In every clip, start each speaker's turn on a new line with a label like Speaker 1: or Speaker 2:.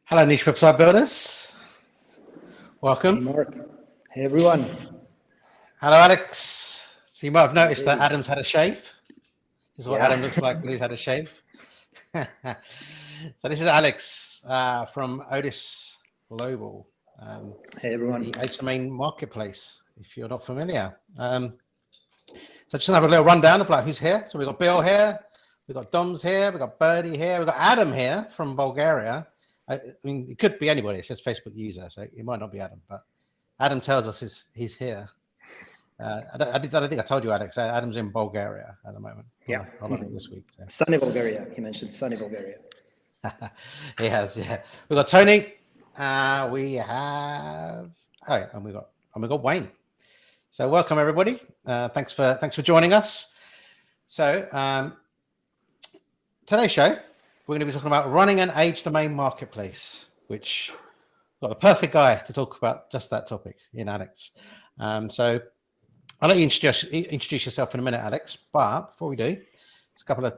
Speaker 1: Hello, niche website builders. Welcome.
Speaker 2: Hey, Mark. Hey, everyone.
Speaker 1: Hello, Alex. So you might have noticed that Adam's had a shave. This is what Adam looks like when he's had a shave. So this is Alex from ODYS Global.
Speaker 2: Hey, everyone.
Speaker 1: The HTML marketplace, if you're not familiar. So just have a little rundown of like who's here. So we've got Bill here, we've got Dom's here, we've got Birdie here, we've got Adam here from Bulgaria. I mean, it could be anybody. It's just Facebook user, so it might not be Adam. But Adam tells us he's here. I don't think I told you, Alex. Adam's in Bulgaria at the moment.
Speaker 2: Yeah,
Speaker 1: this week. So.
Speaker 2: Sunny Bulgaria. He mentioned sunny Bulgaria.
Speaker 1: He has. Yeah, we've got Tony. We have. And we got Wayne. So welcome everybody. Thanks for joining us. So today's show. We're going to be talking about running an age domain marketplace, which got the perfect guy to talk about just that topic in Alex. So I'll let you introduce yourself in a minute, Alex. But before we do, it's a couple of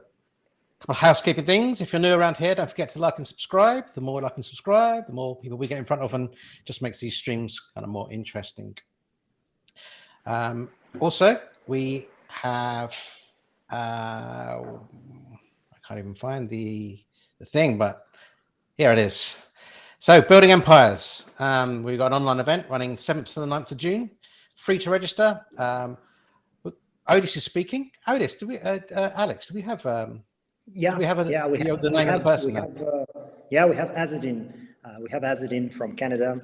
Speaker 1: housekeeping things. If you're new around here, don't forget to like and subscribe. The more like and subscribe, the more people we get in front of, and just makes these streams kind of more interesting. Also, we have. I can't even find the thing, but here it is. So building empires. We've got an online event running 7th to the 9th of June, free to register. ODYS is speaking. ODYS, Alex, do we have the name of the person?
Speaker 2: We have Azadin. We have Azadin from Canada.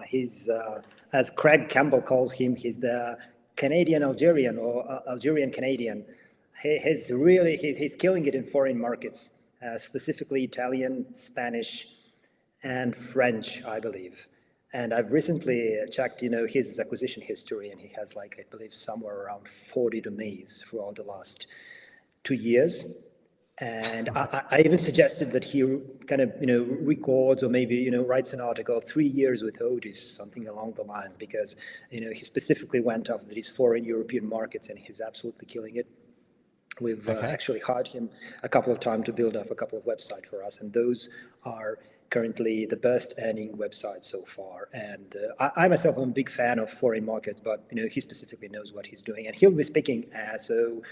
Speaker 2: He's as Craig Campbell calls him, he's the Canadian Algerian or Algerian Canadian. He's killing it in foreign markets, specifically Italian, Spanish, and French, I believe. And I've recently checked, his acquisition history, and he has I believe somewhere around 40 domains throughout the last 2 years. And I even suggested that he kind of, records or maybe, writes an article 3 years with ODYS, something along the lines, because, he specifically went after these foreign European markets, and he's absolutely killing it. We've actually hired him a couple of times to build up a couple of websites for us, and those are currently the best earning websites so far. And I myself am a big fan of foreign markets, but he specifically knows what he's doing, and he'll be speaking. So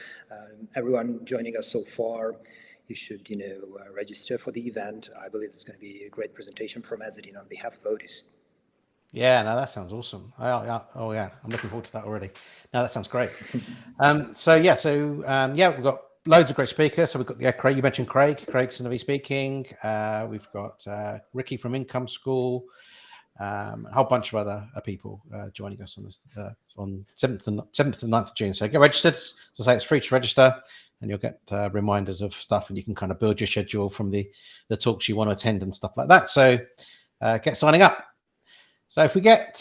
Speaker 2: everyone joining us so far, you should register for the event. I believe it's going to be a great presentation from Azadin on behalf of ODYS.
Speaker 1: Yeah, no, that sounds awesome. Oh yeah, I'm looking forward to that already. No, that sounds great. We've got loads of great speakers. So we've got Craig. You mentioned Craig. Craig's going to be speaking. We've got Ricky from Income School. A whole bunch of other people joining us on 7th and 9th of June. So get registered. As I say, it's free to register, and you'll get reminders of stuff, and you can kind of build your schedule from the talks you want to attend and stuff like that. So get signing up. So if we get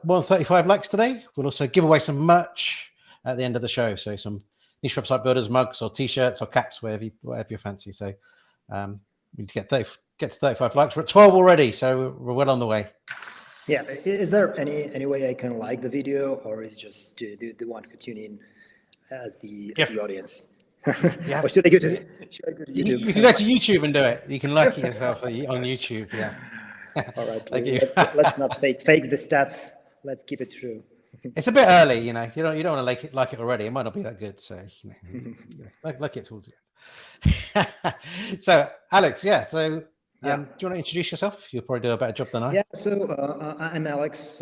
Speaker 1: more than 35 likes today, we'll also give away some merch at the end of the show. So some niche website builders mugs or t-shirts or caps, whatever you fancy. So we need to get to 35 likes. We're at 12 already, so we're well on the way.
Speaker 2: Yeah. Is there any way I can like the video, or is just the one who tune in as the audience? Yeah. Or should I go to YouTube?
Speaker 1: You can go to YouTube and do it. You can like it yourself on YouTube. Yeah.
Speaker 2: All right. Let's not fake the stats. Let's keep it true.
Speaker 1: It's a bit early, You don't want to like it already. It might not be that good. So like it towards the end. So Alex, So do you want to introduce yourself? You'll probably do a better job than I.
Speaker 2: Yeah. So I'm Alex.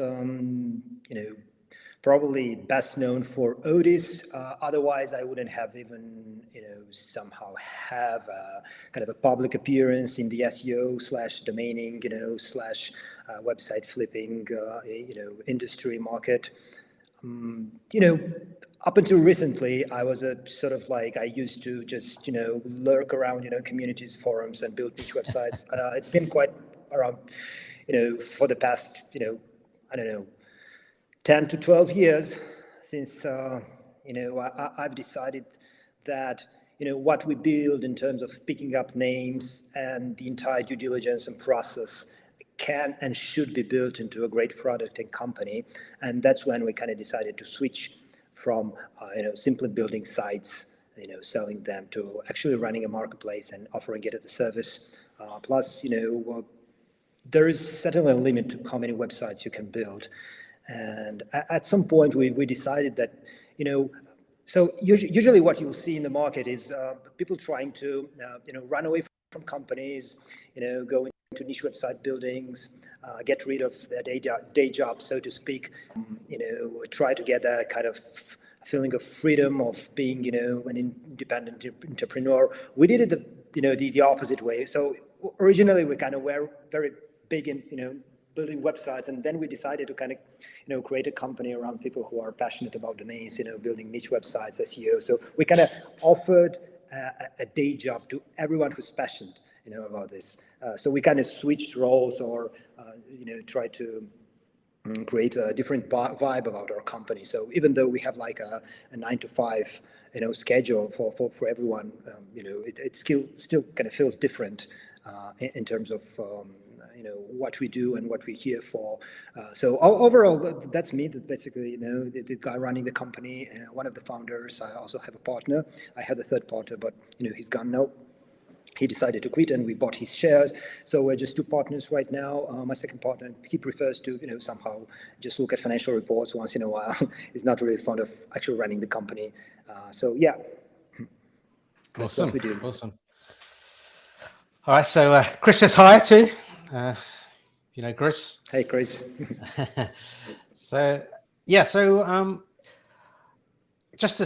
Speaker 2: probably best known for ODYS. Otherwise, I wouldn't have even, somehow have a kind of a public appearance in the SEO / domaining, / website flipping, industry market. Up until recently, I was a sort of like, I used to just, lurk around, communities, forums, and build niche websites. It's been quite around, for the past, I don't know, 10 to 12 years since, I've decided that, what we build in terms of picking up names and the entire due diligence and process can and should be built into a great product and company. And that's when we kind of decided to switch from, simply building sites, selling them, to actually running a marketplace and offering it as a service. Plus, there is certainly a limit to how many websites you can build. And at some point, we decided that, so usually what you'll see in the market is people trying to, run away from companies, go into niche website buildings, get rid of their day job, so to speak, try to get a kind of feeling of freedom of being, an independent entrepreneur. We did it the opposite way. So originally we kind of were very big in, building websites, and then we decided to kind of, create a company around people who are passionate about domains, building niche websites, SEO. So we kind of offered a day job to everyone who's passionate, about this. So we kind of switched roles, or, try to create a different vibe about our company. So even though we have like a 9 to 5, schedule for everyone, it still kind of feels different in terms of, what we do and what we're here for. So overall, that's me. That's basically, the guy running the company, one of the founders. I also have a partner. I had a third partner, but, he's gone now. He decided to quit, and we bought his shares. So we're just 2 partners right now. My second partner, he prefers to, somehow just look at financial reports once in a while. He's not really fond of actually running the company. So yeah, that's
Speaker 1: awesome.
Speaker 2: what we do.
Speaker 1: Awesome. All right. So Chris says hi too. Chris.
Speaker 2: Hey, Chris.
Speaker 1: So yeah. So just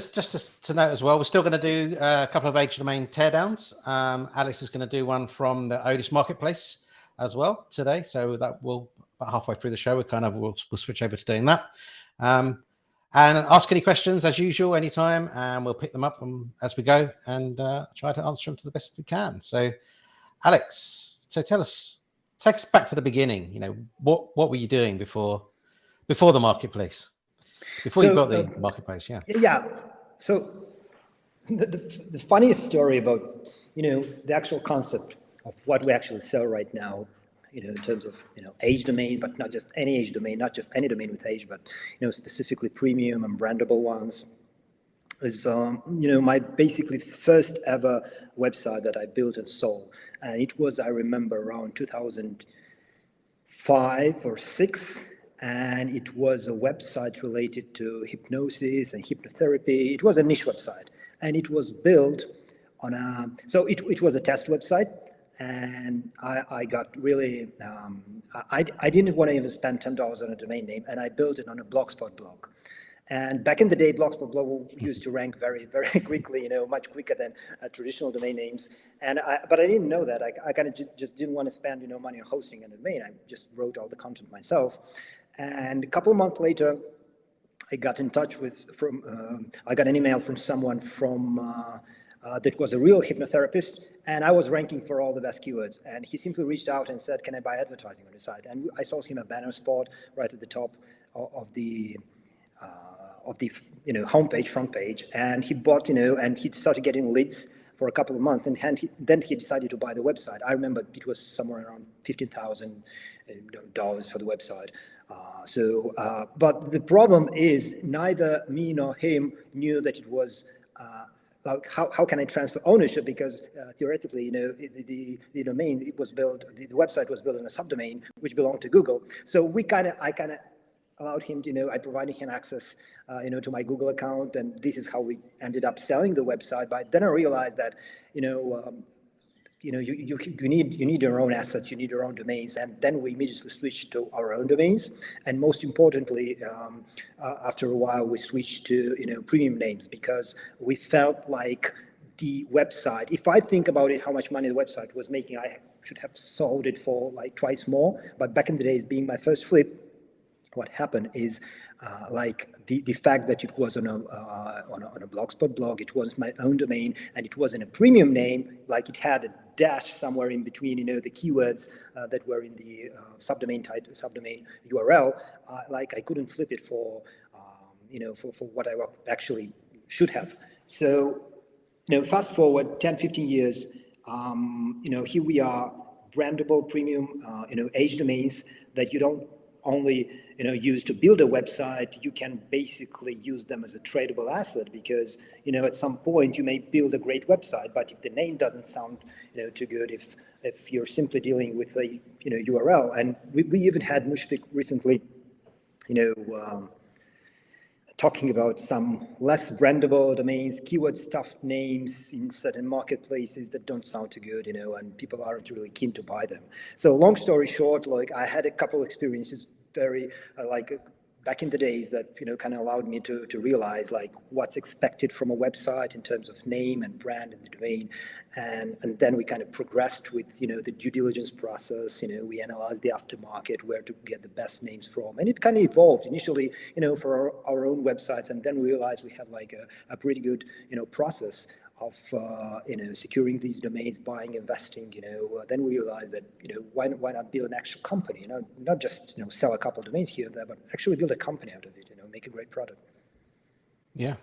Speaker 1: to note as well, we're still going to do a couple of age domain teardowns. Alex is going to do one from the ODYS marketplace as well today. So that will, about halfway through the show, we'll switch over to doing that. And ask any questions as usual anytime, and we'll pick them up as we go and try to answer them to the best we can. So Alex, so take us back to the beginning. What were you doing before the marketplace? Before you built the marketplace, yeah.
Speaker 2: Yeah. So the funniest story about, the actual concept of what we actually sell right now, in terms of, age domain, but not just any age domain, not just any domain with age, but, specifically premium and brandable ones, is, my basically first ever website that I built and sold. And it was, I remember, around 2005 or 6. And it was a website related to hypnosis and hypnotherapy. It was a niche website, and it was built on it was a test website. And I got really, I didn't want to even spend $10 on a domain name, and I built it on a Blogspot blog. And back in the day, Blogspot blog used to rank very, very quickly, much quicker than traditional domain names. But I didn't know that. I kind of just didn't want to spend, money on hosting a domain. I just wrote all the content myself. And a couple of months later, I got in touch I got an email from someone that was a real hypnotherapist, and I was ranking for all the best keywords. And he simply reached out and said, "Can I buy advertising on your site?" And I sold him a banner spot right at the top of the homepage, front page. And he bought, and he started getting leads for a couple of months, and then he decided to buy the website. I remember it was somewhere around $15,000 for the website. But the problem is neither me nor him knew that it was like how can I transfer ownership, because theoretically, the domain, it was built, the website was built in a subdomain which belonged to Google. So I kind of allowed him, I provided him access, to my Google account, and this is how we ended up selling the website. But then I realized that, you need your own assets, you need your own domains, and then we immediately switched to our own domains. And most importantly, after a while, we switched to premium names, because we felt like the website, if I think about it, how much money the website was making, I should have sold it for like twice more. But back in the days, being my first flip, what happened is like the fact that it was on a Blogspot blog, it was my own domain, and it wasn't a premium name, like it had a dash somewhere in between, the keywords that were in the subdomain title, subdomain URL. Like I couldn't flip it for for what I actually should have. So fast forward 10, 15 years, here we are, brandable premium, age domains that you don't only use to build a website, you can basically use them as a tradable asset, because at some point you may build a great website, but if the name doesn't sound too good, if you're simply dealing with a URL, and we even had Mushfiq recently talking about some less brandable domains, keyword stuffed names in certain marketplaces that don't sound too good, and people aren't really keen to buy them. So long story short, like I had a couple experiences very back in the days that kind of allowed me to realize like what's expected from a website in terms of name and brand and the domain, and then we kind of progressed with the due diligence process. We analyzed the aftermarket, where to get the best names from, and it kind of evolved initially for our own websites, and then we realized we have like a pretty good process of securing these domains, buying, investing. Then we realized that why not build an actual company? Not just sell a couple of domains here and there, but actually build a company out of it. Make a great product.
Speaker 1: Yeah,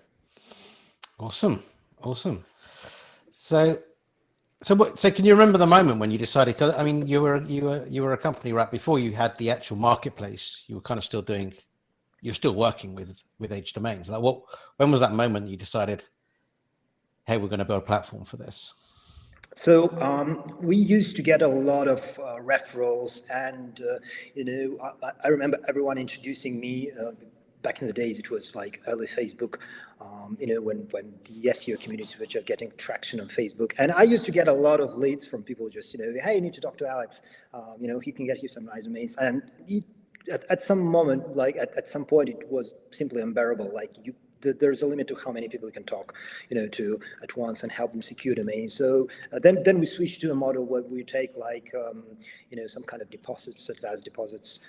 Speaker 1: awesome. So can you remember the moment when you decided? Because I mean, you were a company right before you had the actual marketplace. You were kind of still you're still working with age domains. Like when was that moment you decided, hey, we're going to build a platform for this?
Speaker 2: So we used to get a lot of referrals, and I remember everyone introducing me. Back in the days, it was like early Facebook, when the SEO communities were just getting traction on Facebook. And I used to get a lot of leads from people just, hey, you need to talk to Alex. He can get you some nice domains. And at some moment, like at some point, it was simply unbearable. Like there's a limit to how many people you can talk, to at once and help them secure domains. So then we switched to a model where we take like, some kind of deposits, advanced deposits.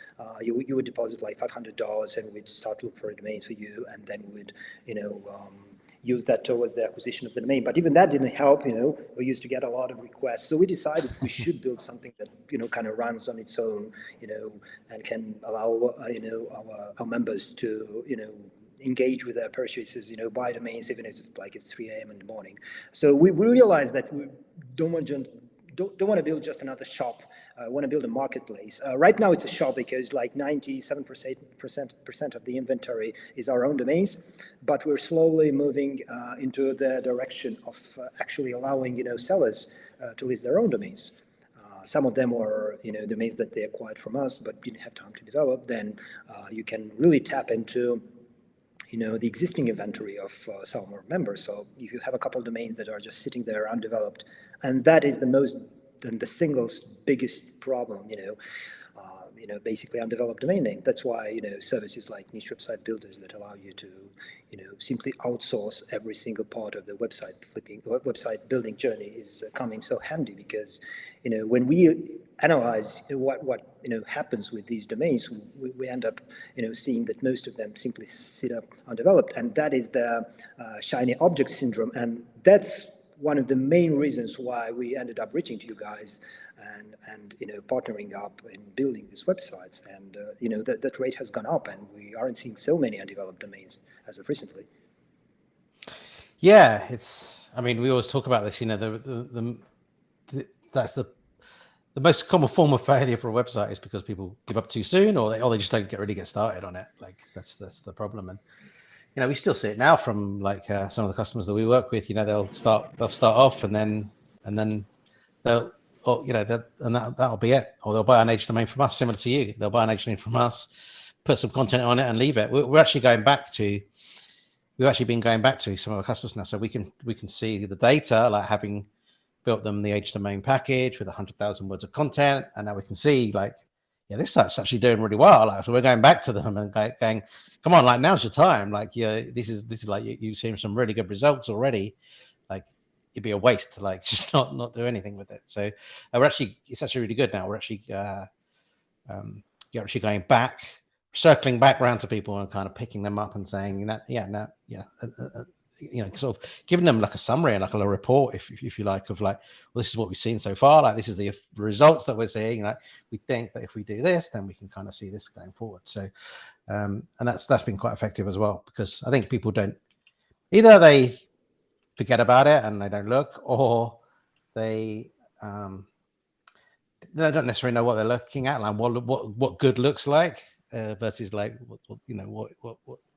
Speaker 2: You would deposit like $500, and we'd start to look for a domain for you, and then we'd, use that towards the acquisition of the domain. But even that didn't help. We used to get a lot of requests. So we decided we should build something that kind of runs on its own, and can allow our members to engage with their purchases, buy domains, even if it's 3 a.m. in the morning. So we realized that we don't want to build just another shop. Want to build a marketplace. Right now it's a shop because like 97% of the inventory is our own domains, but we're slowly moving into the direction of actually allowing sellers to list their own domains. Some of them are domains that they acquired from us but didn't have time to develop. Then you can really tap into the existing inventory of some of our members. So if you have a couple of domains that are just sitting there undeveloped, and that is the single biggest problem, basically undeveloped domain name. That's why, services like niche website builders that allow you to, simply outsource every single part of the website building journey is coming so handy, because, when we analyze what happens with these domains, we end up, seeing that most of them simply sit up undeveloped, and that is the shiny object syndrome. And that's one of the main reasons why we ended up reaching to you guys and partnering up in building these websites. And that rate has gone up, and we aren't seeing so many undeveloped domains as of recently.
Speaker 1: Yeah, we always talk about this. That's the most common form of failure for a website is because people give up too soon, or they just don't really get started on it. Like that's the problem. And we still see it now from like some of the customers that we work with. They'll start off, and then they'll, that'll be it. Or they'll buy an age domain from us, similar to you. They'll buy an age domain from us, put some content on it, and leave it. We've actually been going back to some of our customers now, so we can see the data, like having built them the H domain package with 100,000 words of content, and now we can see like, yeah, this site's actually doing really well. Like, so we're going back to them and going, come on, like now's your time. Like, yeah, this is like you've seen some really good results already. Like, it'd be a waste to like just not do anything with it. So it's actually really good now. We're actually you're actually going back, circling back around to people and kind of picking them up and saying, sort of giving them like a summary and like a report, if you like, of like, well, this is what we've seen so far. Like, this is the results that we're seeing. Like, we think that if we do this, then we can kind of see this going forward. So, and that's been quite effective as well, because I think people either they forget about it and they don't look, or they don't necessarily know what they're looking at, like what good looks like versus like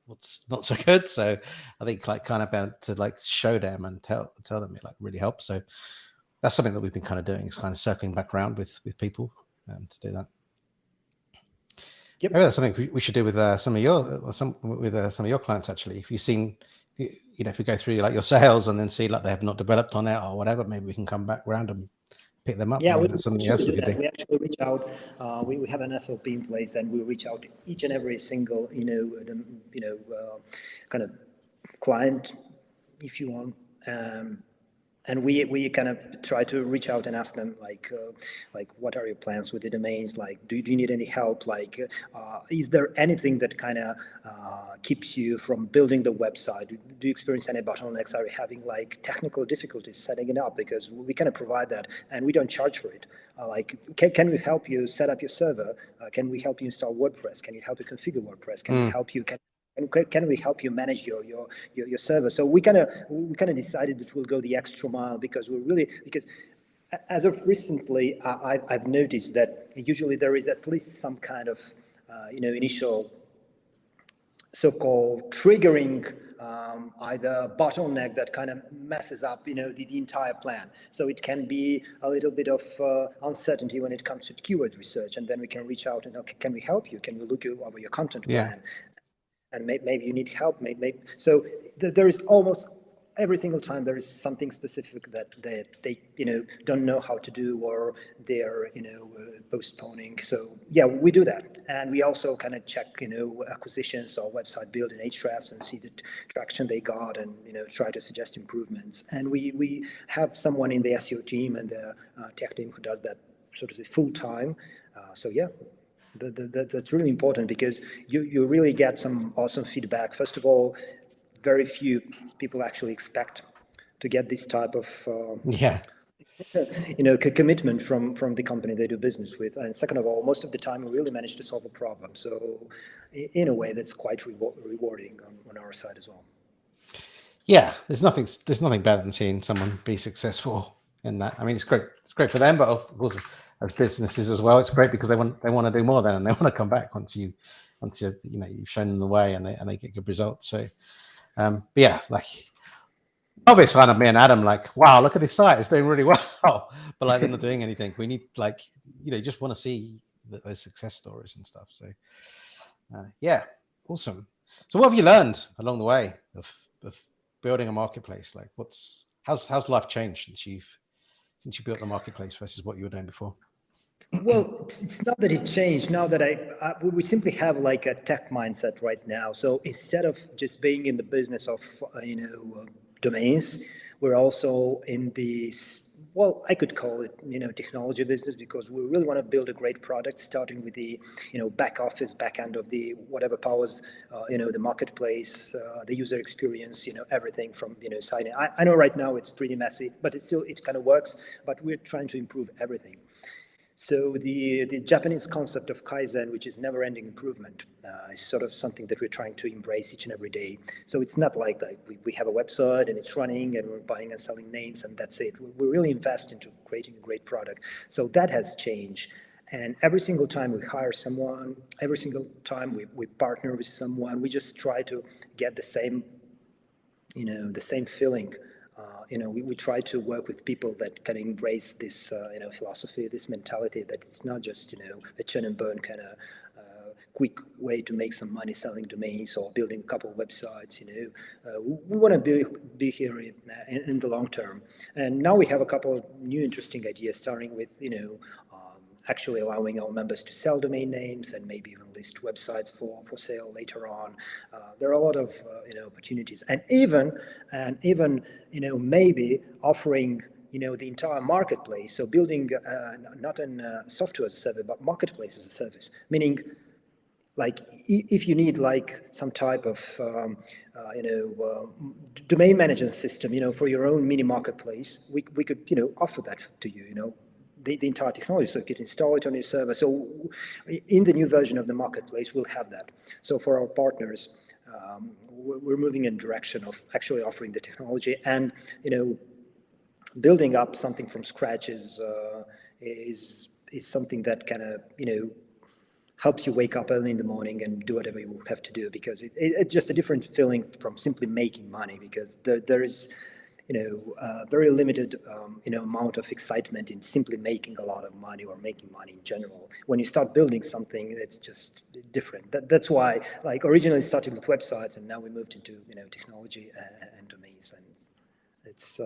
Speaker 1: what's not so good. So I think like kind of about to like show them and tell them it like really helps. So that's something that we've been kind of doing, is kind of circling back around with people to do that.
Speaker 2: Yep.
Speaker 1: Maybe that's something we should do with some of your clients actually. If you've seen, if we go through like your sales and then see like they have not developed on it or whatever, maybe we can come back around and pick them up.
Speaker 2: Yeah,
Speaker 1: that's something else we could do.
Speaker 2: We actually reach out. We have an SOP in place, and we reach out to each and every single kind of client, if you want. And we kind of try to reach out and ask them like what are your plans with the domains? Like, do you need any help? Like, is there anything that kind of keeps you from building the website? Do you experience any bottlenecks? Are you having like technical difficulties setting it up? Because we kind of provide that, and we don't charge for it. Like, can we help you set up your server? Can we help you install WordPress? Can you help you configure WordPress? Can we help you? Can we help you manage your server? So we kind of decided that we'll go the extra mile, because as of recently, I've noticed that usually there is at least some kind of initial so-called triggering either bottleneck that kind of messes up the entire plan. So it can be a little bit of uncertainty when it comes to keyword research, and then we can reach out and, okay, can we help you? Can we look over your content plan? And maybe you need help. Maybe so. There is almost every single time there is something specific that they don't know how to do, or they're postponing. So yeah, we do that, and we also kind of check acquisitions or website build and Ahrefs and see the traction they got, and try to suggest improvements. And we have someone in the SEO team and the tech team who does that sort of full time. So yeah. That's really important, because you really get some awesome feedback. First of all, very few people actually expect to get this type of commitment from the company they do business with. And second of all, most of the time we really manage to solve a problem. So in a way, that's quite rewarding on our side as well.
Speaker 1: Yeah, there's nothing better than seeing someone be successful in that. I mean, it's great for them, but of course, as businesses as well, it's great because they want to do more then, and they want to come back once you've shown them the way, and they get good results. So but yeah, like obviously kind of me and Adam, like, wow, look at this site, it's doing really well, but like they're not doing anything. We need just want to see those success stories and stuff. So yeah, awesome. So what have you learned along the way of building a marketplace? Like, how's life changed since you built the marketplace versus what you were doing before?
Speaker 2: Well, it's not that it changed. Now that we simply have like a tech mindset right now. So instead of just being in the business of domains, we're also in this, well, I could call it technology business, because we really want to build a great product, starting with the back end of the whatever powers the marketplace, the user experience, everything from signing. I know right now it's pretty messy, but it kind of works. But we're trying to improve everything. So the Japanese concept of Kaizen, which is never-ending improvement, is sort of something that we're trying to embrace each and every day. So it's not like we have a website and it's running and we're buying and selling names and that's it. We really invest into creating a great product. So that has changed. And every single time we hire someone, every single time we partner with someone, we just try to get the same feeling. We try to work with people that can embrace this, philosophy, this mentality, that it's not just, a churn and burn kind of quick way to make some money selling domains or building a couple of websites. We want to be here in the long term. And now we have a couple of new interesting ideas, starting with actually allowing our members to sell domain names and maybe even list websites for sale later on. There are a lot of opportunities, and even maybe offering the entire marketplace. So building not a software as a service, but marketplace as a service, meaning like if you need like some type of domain management system for your own mini marketplace, we could offer that to you. The entire technology, so you can install it on your server. So in the new version of the marketplace, we'll have that. So for our partners, we're moving in the direction of actually offering the technology, and building up something from scratch is something that kind of helps you wake up early in the morning and do whatever you have to do, because it's just a different feeling from simply making money, because there is very limited amount of excitement in simply making a lot of money or making money in general. When you start building something, it's just different. That's why, like, originally started with websites, and now we moved into technology and domains, and it's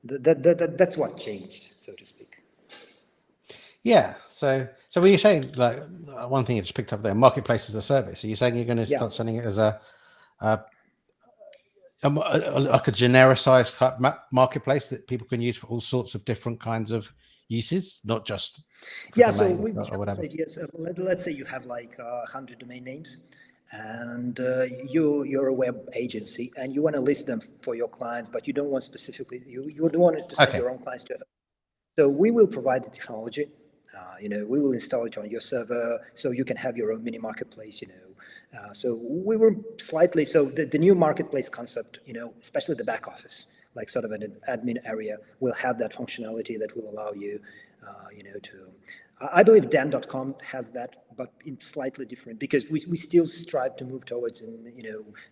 Speaker 2: that's what changed, so to speak.
Speaker 1: Yeah. So when you're saying, like, one thing you just picked up there, marketplace as a service, are you saying you're going to start selling it as like a genericized type marketplace that people can use for all sorts of different kinds of uses, not just
Speaker 2: so we have this idea. So let's say you have like 100 domain names, and you're a web agency and you want to list them for your clients, but you don't want specifically, you don't want to send your own clients to. So we will provide the technology. We will install it on your server, so you can have your own mini marketplace. So we were slightly, so the new marketplace concept, especially the back office, like sort of an admin area, will have that functionality that will allow you, to. I believe Dan.com has that, but in slightly different, because we still strive to move towards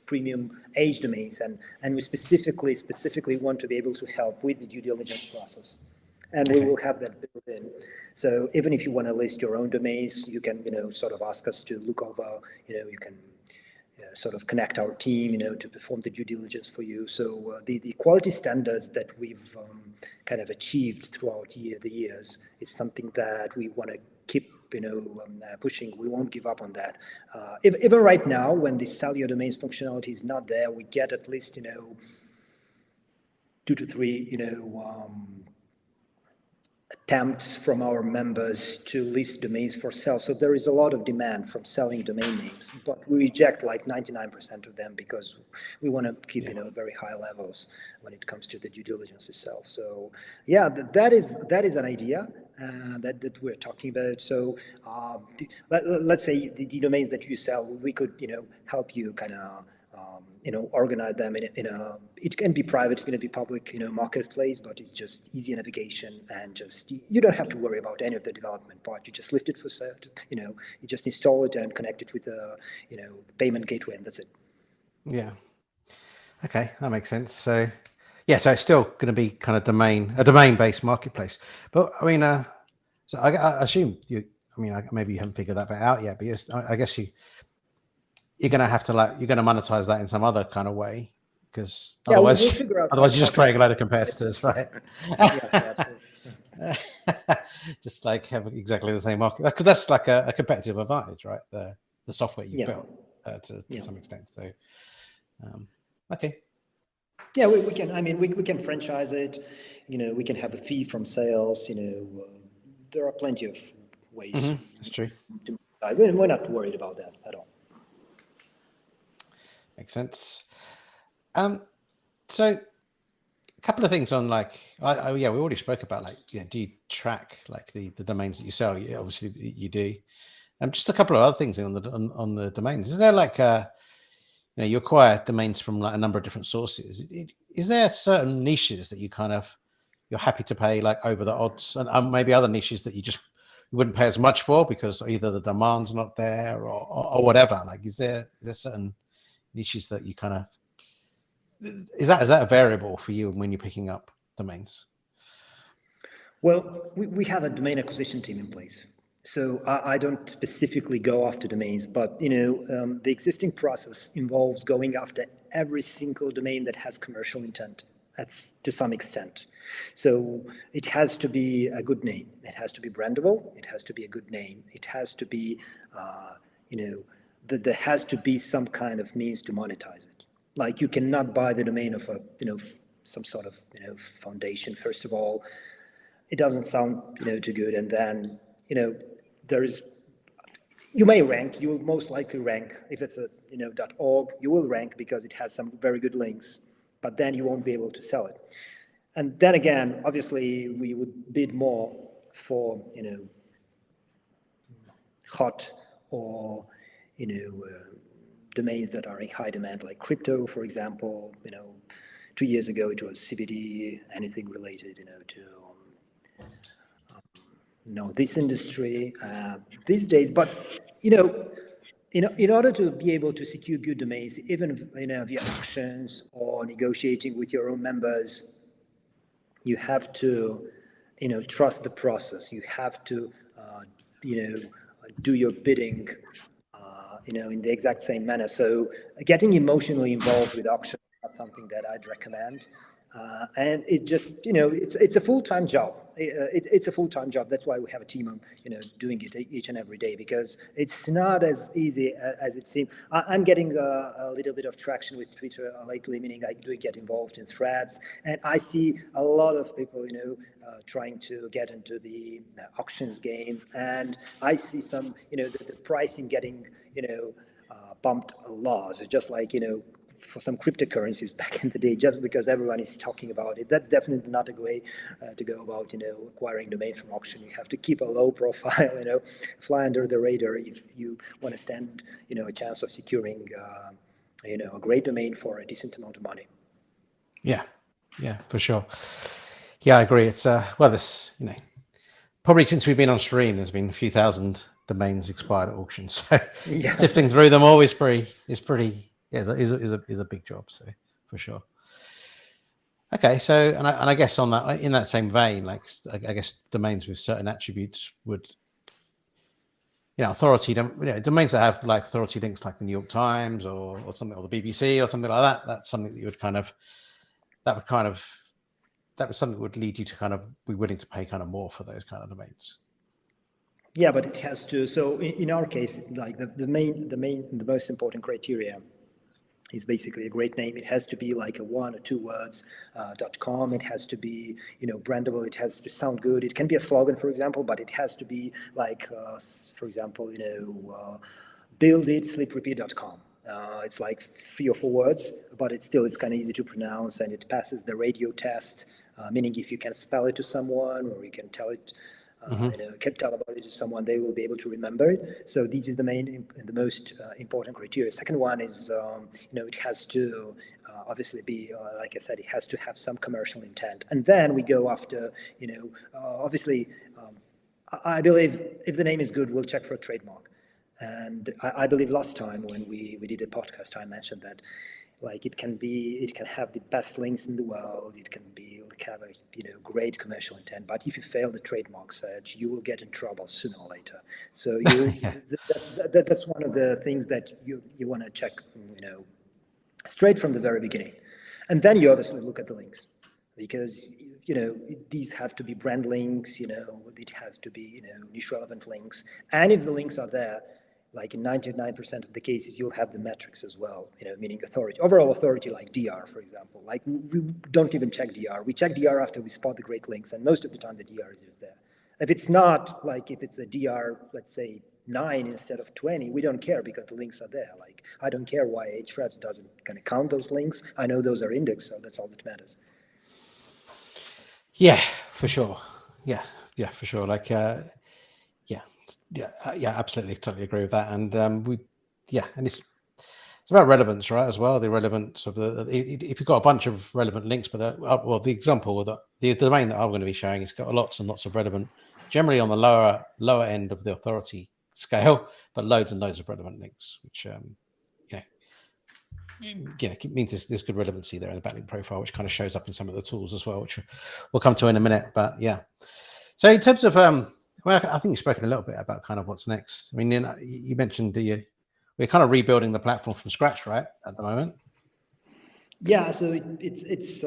Speaker 2: premium age domains, and we specifically want to be able to help with the due diligence process. And we will have that built in. So even if you want to list your own domains, you can, sort of ask us to look over, you can sort of connect our team, to perform the due diligence for you. So the quality standards that we've kind of achieved throughout the years is something that we want to keep, pushing. We won't give up on that. Even right now, when the sell your domains functionality is not there, we get at least, 2 to 3, attempts from our members to list domains for sale. So there is a lot of demand from selling domain names, but we reject like 99% of them because we want to keep very high levels when it comes to the due diligence itself. So that is an idea that we're talking about. So let's say the domains that you sell, we could help you kind of organize them in a, it can be private, it can be public, marketplace, but it's just easy navigation, and just, you don't have to worry about any of the development part. You just lift it for sale, you just install it and connect it with a, payment gateway, and that's it. Yeah.
Speaker 1: Okay, that makes sense. So so it's still going to be kind of a domain-based marketplace. But I mean, so I assume maybe you haven't figured that bit out yet, but I guess you're going to have to you're going to monetize that in some other kind of way, because otherwise you just create a load of competitors, right? Absolutely. Just like have exactly the same market, because that's like a competitive advantage, right? The software you built to some extent. So, okay.
Speaker 2: Yeah, we can. I mean, we can franchise it. We can have a fee from sales. There are plenty of ways.
Speaker 1: Mm-hmm. That's true.
Speaker 2: We're not worried about that at all.
Speaker 1: Makes sense. So a couple of things on we already spoke about do you track the domains that you sell? Yeah, obviously you do. Just a couple of other things on the domains. Is there you acquire domains from a number of different sources? Is there certain niches that you're happy to pay over the odds, and maybe other niches that you wouldn't pay as much for because either the demand's not there or whatever? Is there certain niches that you is that a variable for you when you're picking up domains?
Speaker 2: Well, we have a domain acquisition team in place. So I don't specifically go after domains, but the existing process involves going after every single domain that has commercial intent. That's to some extent. So it has to be a good name. It has to be brandable. It has to be a good name. It has to be, there has to be some kind of means to monetize it. Like, you cannot buy the domain of a, some sort of, foundation. First of all, it doesn't sound, too good. And then, you may rank, you will most likely rank. If it's a, .org, you will rank because it has some very good links, but then you won't be able to sell it. And then again, obviously, we would bid more for, hot or, domains that are in high demand, like crypto, for example. 2 years ago, it was CBD, anything related, to this industry these days. But in order to be able to secure good domains, even via auctions or negotiating with your own members, you have to trust the process. You have to do your bidding in the exact same manner. So getting emotionally involved with auctions is not something that I'd recommend. And it just, it's a full-time job. It's a full-time job. That's why we have a team of, doing it each and every day, because it's not as easy as it seems. I'm getting a little bit of traction with Twitter lately, meaning I do get involved in threads, and I see a lot of people, trying to get into the auctions games, and I see some, the pricing getting, bumped a lot. So just like, for some cryptocurrencies back in the day, just because everyone is talking about it. That's definitely not a way to go about, acquiring domain from auction. You have to keep a low profile, fly under the radar if you want to stand, a chance of securing, a great domain for a decent amount of money.
Speaker 1: Yeah, for sure. Yeah, I agree. It's this, probably since we've been on stream, there's been a few thousand domains expired at auction. So sifting through them all is pretty. Yeah, is a big job, so for sure. Okay, so and I guess on that, in that same vein, like I guess domains with certain attributes would, authority, domains that have like authority links, like the New York Times or something, or the BBC or something like that. That's something that you would that was something that would lead you to kind of be willing to pay kind of more for those kind of domains.
Speaker 2: Yeah, but it has to. So in our case, like the most important criteria is basically a great name. It has to be like a 1 or 2 words .com. It has to be brandable. It has to sound good. It can be a slogan, for example, but it has to be like for example, build it sleep repeat.com. It's like 3 or 4 words, but it's kind of easy to pronounce, and it passes the radio test, meaning if you can spell it to someone, or you can tell it can tell about it to someone, they will be able to remember it. So this is the most important criteria. Second one is, it has to obviously be, like I said, it has to have some commercial intent. And then we go after, obviously, I believe if the name is good, we'll check for a trademark. And I believe last time when we did a podcast, I mentioned that, like, it can have the best links in the world. It can have a great commercial intent, but if you fail the trademark search, you will get in trouble sooner or later. So that's one of the things that you want to check, straight from the very beginning. And then you obviously look at the links, because these have to be brand links. It has to be niche relevant links, and if the links are there, like in 99% of the cases, you'll have the metrics as well, meaning authority, overall authority, like DR, for example. Like, we don't even check DR. We check DR after we spot the great links, and most of the time the DR is there. If it's not, like if it's a DR, let's say 9 instead of 20, we don't care because the links are there. Like, I don't care why Ahrefs doesn't kind of count those links. I know those are indexed, so that's all that matters.
Speaker 1: Yeah, for sure. Yeah, for sure. Like, yeah, absolutely, totally agree with that. And and it's about relevance, right? As well, the relevance of if you've got a bunch of relevant links, but the example of the domain that I'm going to be showing, it's got lots and lots of relevant, generally on the lower end of the authority scale, but loads and loads of relevant links, which it means there's good relevancy there in the backlink profile, which kind of shows up in some of the tools as well, which we'll come to in a minute. But yeah, so in terms of Well, I think you've spoken a little bit about kind of what's next. I mean, you mentioned we're kind of rebuilding the platform from scratch, right, at the moment?
Speaker 2: Yeah, so it's it's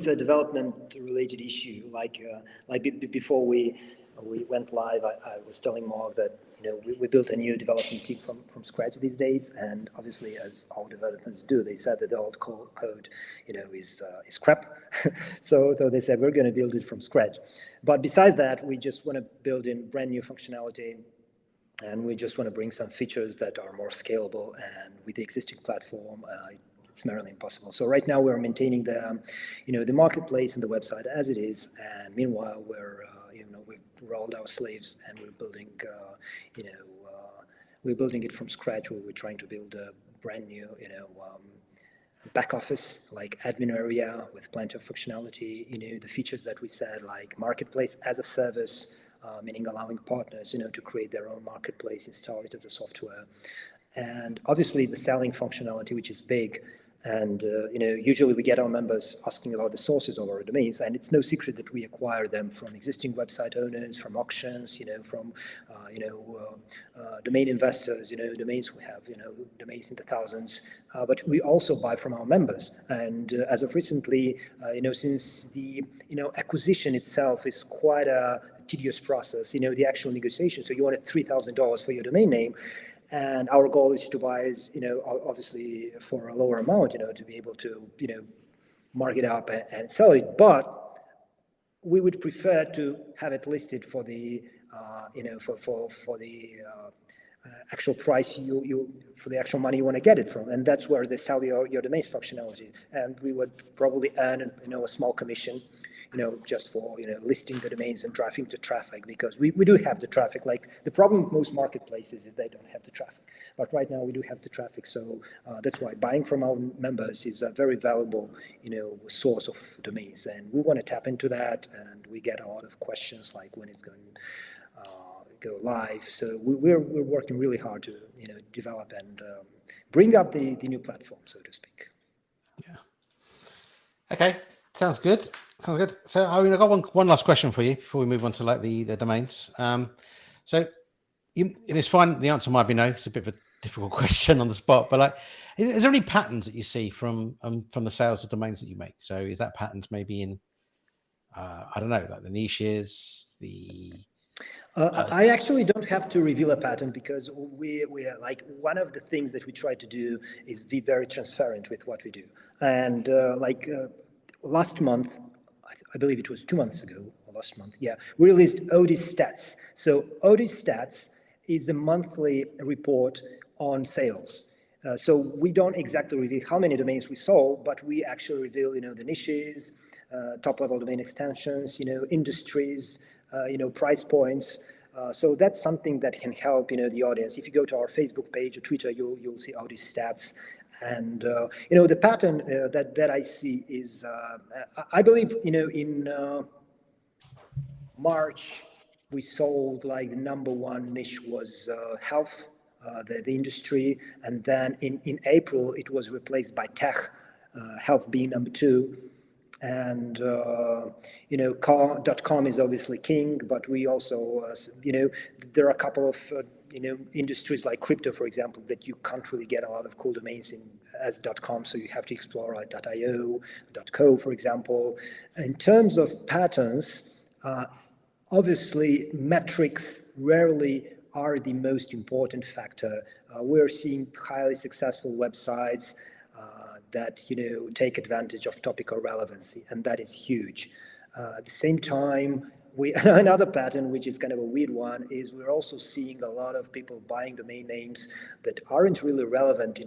Speaker 2: a development related issue. Before we went live, I was telling Mark that we built a new development team from scratch these days, and obviously, as all developers do, they said that the old code is crap. So they said we're going to build it from scratch. But besides that, we just want to build in brand new functionality. And we just want to bring some features that are more scalable, and with the existing platform, it's merely impossible. So right now we're maintaining the, the marketplace and the website as it is, and meanwhile we've rolled our sleeves and we're building, we're building it from scratch. We're trying to build a brand new, back office, like admin area with plenty of functionality. The features that we said, like marketplace as a service. Meaning allowing partners, to create their own marketplace, install it as a software, and obviously the selling functionality, which is big. And usually we get our members asking about the sources of our domains, and it's no secret that we acquire them from existing website owners, from auctions, from domain investors, domains we have, domains in the thousands. But we also buy from our members, and as of recently, since the acquisition itself is quite a tedious process, the actual negotiation. So you wanted $3,000 for your domain name, and our goal is to buy, obviously for a lower amount, to be able to, mark it up and sell it. But we would prefer to have it listed for the, for the actual price for the actual money you want to get it from, and that's where they sell your domains functionality. And we would probably earn, a small commission, just for, listing the domains and driving the traffic, because we do have the traffic. Like, the problem with most marketplaces is they don't have the traffic. But right now we do have the traffic. So that's why buying from our members is a very valuable, source of domains. And we want to tap into that. And we get a lot of questions like when it's going to go live. So we're working really hard to, develop and bring up the new platform, so to speak.
Speaker 1: Yeah. Okay. Sounds good. So, I got one last question for you before we move on to like the domains. So, and it's fine. The answer might be no. It's a bit of a difficult question on the spot, but like, is there any patterns that you see from the sales of domains that you make? So, is that patterns maybe in, I don't know, like the niches,
Speaker 2: I actually don't have to reveal a pattern, because we are like, one of the things that we try to do is be very transparent with what we do. And last month, I believe it was 2 months ago, or last month, yeah, we released ODYS stats. So ODYS stats is a monthly report on sales. So we don't exactly reveal how many domains we sold, but we actually reveal, the niches, top-level domain extensions, industries, price points. So that's something that can help, the audience. If you go to our Facebook page or Twitter, you'll see ODYS stats. And the pattern that I see is, I believe, in March we sold, like, the number one niche was health, the industry, and then in April it was replaced by tech, health being number two. And car.com is obviously king, but we also there are a couple of industries like crypto, for example, that you can't really get a lot of cool domains in as .com, so you have to explore like .io, .co, for example. In terms of patterns, obviously metrics rarely are the most important factor. We're seeing highly successful websites that take advantage of topical relevancy, and that is huge. At the same time, another pattern, which is kind of a weird one, is we're also seeing a lot of people buying domain names that aren't really relevant, to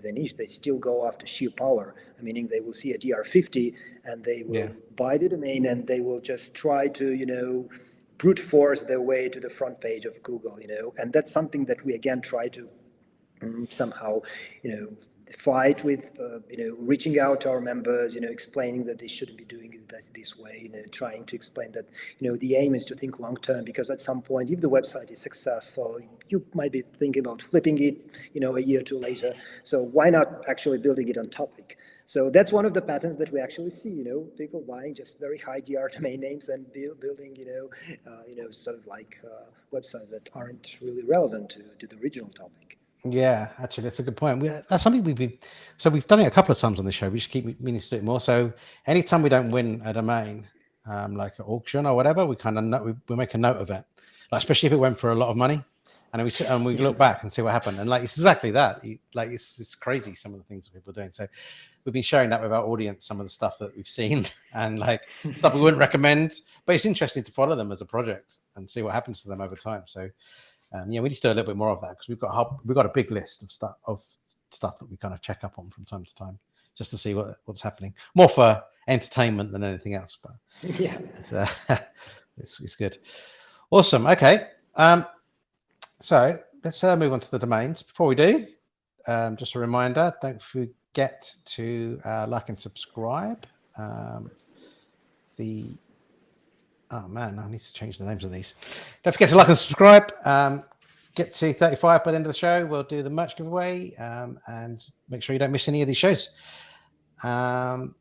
Speaker 2: the niche. They still go after sheer power, meaning they will see a DR50 and they will buy the domain, and they will just try to, brute force their way to the front page of Google, and that's something that we again try to somehow, fight with, reaching out to our members, explaining that they shouldn't be doing it this way, trying to explain that, the aim is to think long term, because at some point, if the website is successful, you might be thinking about flipping it, a year or two later. So why not actually building it on topic? So that's one of the patterns that we actually see, people buying just very high DR domain names and building, sort of like websites that aren't really relevant to the original topic.
Speaker 1: Yeah, actually, that's a good point. That's something we've done it a couple of times on the show. We just keep meaning to do it more. So anytime we don't win a domain, like an auction or whatever, we kind of we make a note of it. Like, especially if it went for a lot of money, and then we sit and we look back and see what happened. And like, it's exactly that. Like, it's crazy, some of the things that people are doing. So we've been sharing that with our audience, some of the stuff that we've seen, and like stuff we wouldn't recommend. But it's interesting to follow them as a project and see what happens to them over time. So. We need to do a little bit more of that, because we've got a big list of stuff that we kind of check up on from time to time, just to see what's happening. More for entertainment than anything else, but
Speaker 2: yeah,
Speaker 1: it's good. Awesome. Okay, so let's move on to the domains. Before we do, just a reminder: don't forget to like and subscribe. Oh man, I need to change the names of these. Don't forget to like and subscribe. Get to 35 by the end of the show. We'll do the merch giveaway, and make sure you don't miss any of these shows. Also,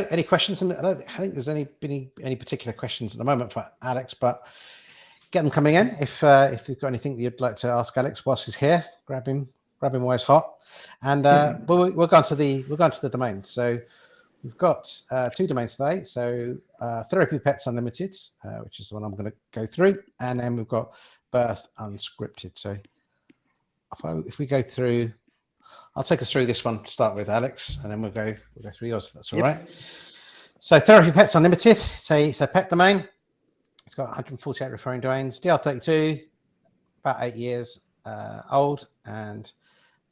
Speaker 1: any questions? I don't think there's any particular questions at the moment for Alex, but get them coming in. If you've got anything that you'd like to ask Alex whilst he's here, grab him while he's hot, and we'll go on to the domain. So. We've got 2 domains today. So Therapy Pets Unlimited, which is the one I'm going to go through, and then we've got Birth Unscripted. So if we go through, I'll take us through this one to start with, Alex, and then we'll go through yours if that's all right. So Therapy Pets Unlimited, it's a pet domain. It's got 148 referring domains, DR32, about 8 years old, and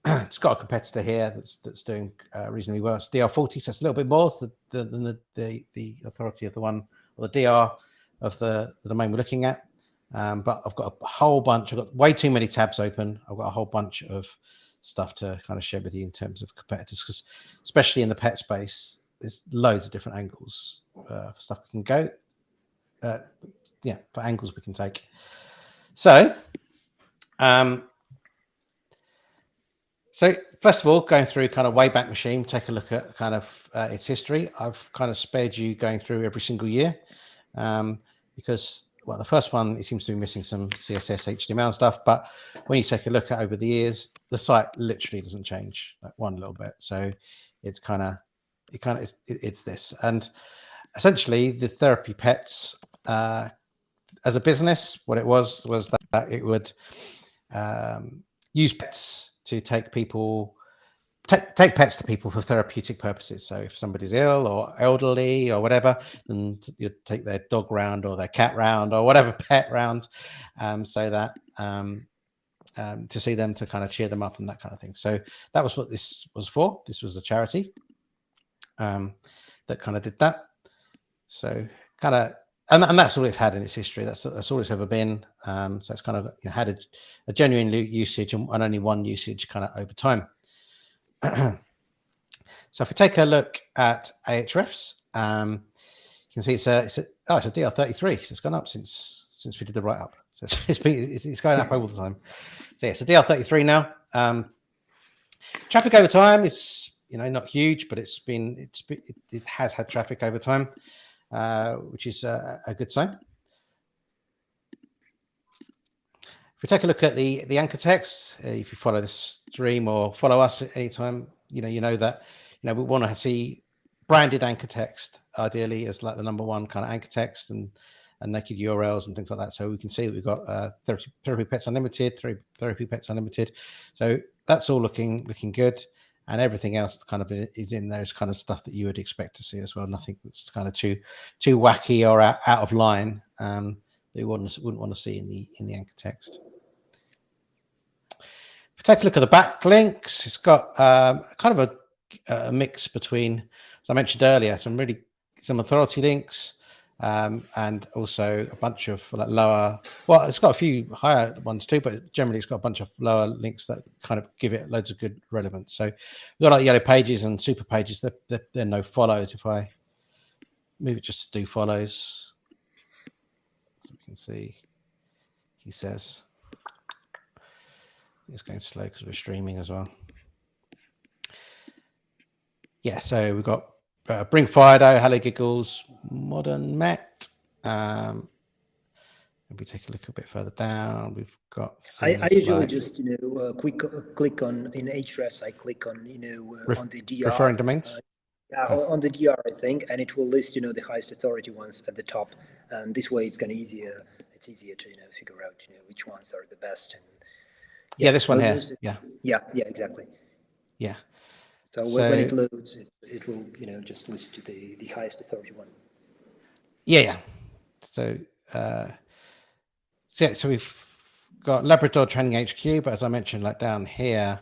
Speaker 1: it's got a competitor here that's doing reasonably well. It's DR40, so it's a little bit more than the authority of the one, or the DR of the domain we're looking at. But I've got a whole bunch. I've got way too many tabs open. I've got a whole bunch of stuff to kind of share with you in terms of competitors, because especially in the pet space, there's loads of different angles for stuff we can go. For angles we can take. So. So first of all, going through kind of Wayback Machine, take a look at kind of its history. I've kind of spared you going through every single year, because, well, the first one, it seems to be missing some CSS, HTML stuff. But when you take a look at over the years, the site literally doesn't change like one little bit. So it's it's this. And essentially the Therapy Pets, as a business, what it was that it would use pets to take pets to people for therapeutic purposes. So if somebody's ill or elderly or whatever, then you take their dog round or their cat round or whatever pet round, so that to see them, to kind of cheer them up and that kind of thing. So that was what this was for. This was a charity that kind of did that. So kind of, and that's all it's had in its history. That's all it's ever been. So it's kind of had a genuine usage and only one usage kind of over time. So if we take a look at Ahrefs, you can see it's a DR33. So it's gone up since we did the write up. So it's going up all the time. So yeah, it's a DR33 now. Traffic over time is not huge, but it has had traffic over time. Which is a good sign. If we take a look at the anchor text, if you follow this stream or follow us at any time, you know that we want to see branded anchor text, ideally as like the #1 kind of anchor text, and naked URLs and things like that. So we can see that we've got Therapy Pets Unlimited, Therapy Pets Unlimited. So that's all looking good. And everything else kind of is in there is kind of stuff that you would expect to see as well. Nothing that's kind of too wacky or out of line that you wouldn't want to see in the anchor text. If we take a look at the backlinks, it's got kind of a mix between, as I mentioned earlier, some authority links, and also a bunch of like lower. Well, it's got a few higher ones too, but generally it's got a bunch of lower links that kind of give it loads of good relevance. So we've got like yellow pages and super pages. They're no follows. If I move it just to do follows, so we can see, he says it's going slow because we're streaming as well. Yeah, so we've got Bring Fido, Hello Giggles, Modern Met. If we take a look a bit further down, we've got.
Speaker 2: I usually just click on in Hrefs. I click on on the DR
Speaker 1: referring domains.
Speaker 2: On the DR, I think, and it will list the highest authority ones at the top, and this way it's easier to figure out which ones are the best. And
Speaker 1: yeah, this one here.
Speaker 2: Yeah, exactly.
Speaker 1: Yeah.
Speaker 2: So when it loads, it will just list the highest authority one.
Speaker 1: Yeah. So so we've got Labrador Training HQ, but as I mentioned, like down here,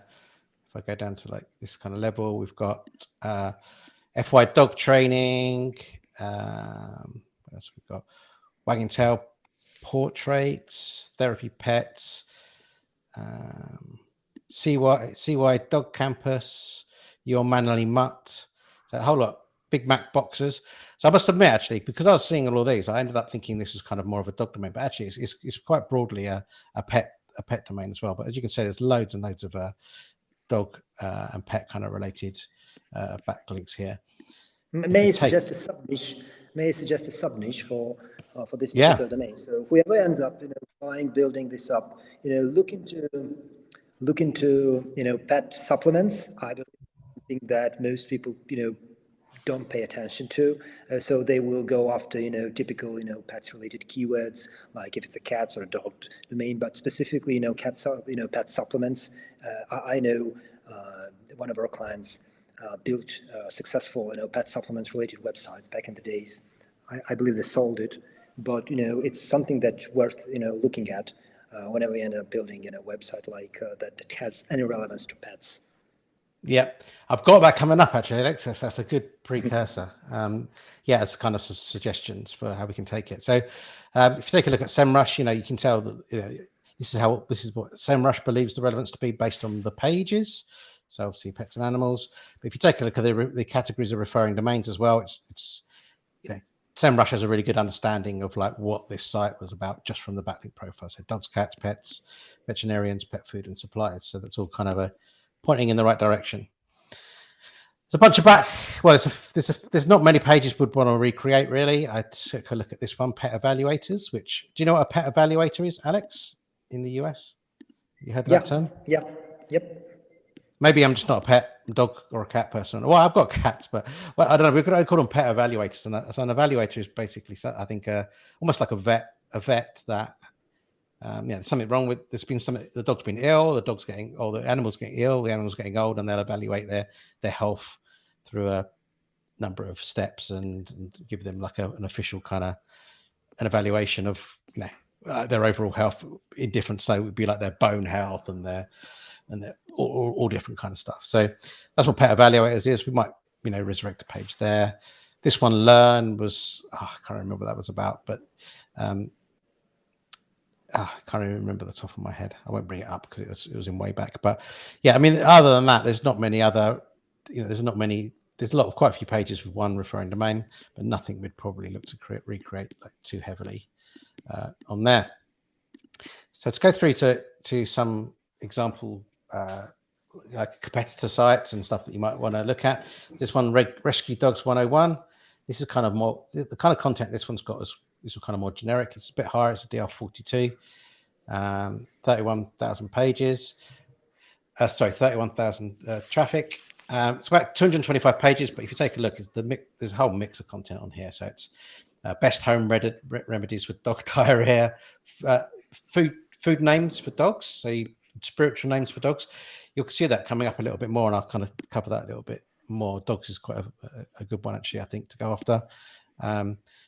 Speaker 1: if I go down to like this kind of level, we've got FY Dog Training. What else we've got? Wagging Tail Portraits, Therapy Pets, CY Dog Campus, Your Manly Mutt. So a whole lot. Big Mac boxes. So I must admit, actually, because I was seeing all of these, I ended up thinking this was kind of more of a dog domain, but actually it's quite broadly a pet domain as well. But as you can see, there's loads and loads of dog and pet kind of related backlinks here.
Speaker 2: May I suggest a sub niche for this particular domain? So whoever ends up building this up, look into pet supplements. I think that most people don't pay attention to, so they will go after typical pets related keywords, like if it's a cat or a dog domain, but specifically pet supplements. I know one of our clients built successful pet supplements related websites back in the days. I believe they sold it, but it's something that's worth looking at whenever you end up building a website like that has any relevance to pets.
Speaker 1: Yeah, I've got that coming up actually, Alexis. That's a good precursor. It's kind of some suggestions for how we can take it. So if you take a look at SEMrush, you can tell that this is what SEMrush believes the relevance to be based on the pages. So obviously pets and animals. But if you take a look at the categories of referring domains as well, it's SEMrush has a really good understanding of like what this site was about just from the backlink profile. So dogs, cats, pets, veterinarians, pet food, and suppliers. So that's all kind of pointing in the right direction. There's a bunch of there's not many pages we'd want to recreate really. I took a look at this one, pet evaluators, which, do you know what a pet evaluator is, Alex, in the US? You heard that term?
Speaker 2: Yeah. Yep.
Speaker 1: Maybe I'm just not a pet dog or a cat person. Well, I've got cats, but I don't know. We could call them pet evaluators. And so an evaluator is basically, I think, almost like a vet that, there's something wrong with. There's been something. The dog's been ill. The animal's getting ill. The animal's getting old, and they'll evaluate their health through a number of steps and give them like an official kind of an evaluation of their overall health in different. So it would be like their bone health and their all different kind of stuff. So that's what pet evaluators is. We might resurrect a page there. This one, learn, was I can't remember what that was about, but I can't even remember the top of my head. I won't bring it up because it was in way back. But yeah, I mean, other than that, there's not many other. There's quite a few pages with one referring domain, but nothing we'd probably look to recreate like too heavily on there. So let's go through to some example like competitor sites and stuff that you might want to look at. This one, Rescue Dogs 101. This is kind of more the kind of content this one's got is kind of more generic. It's a bit higher. It's a DR42, 31,000 pages. 31,000 traffic. It's about 225 pages, but if you take a look, there's a whole mix of content on here. So it's best home remedies for dog diarrhea, food names for dogs, so spiritual names for dogs. You'll see that coming up a little bit more, and I'll kind of cover that a little bit more. Dogs is quite a good one, actually, I think, to go after.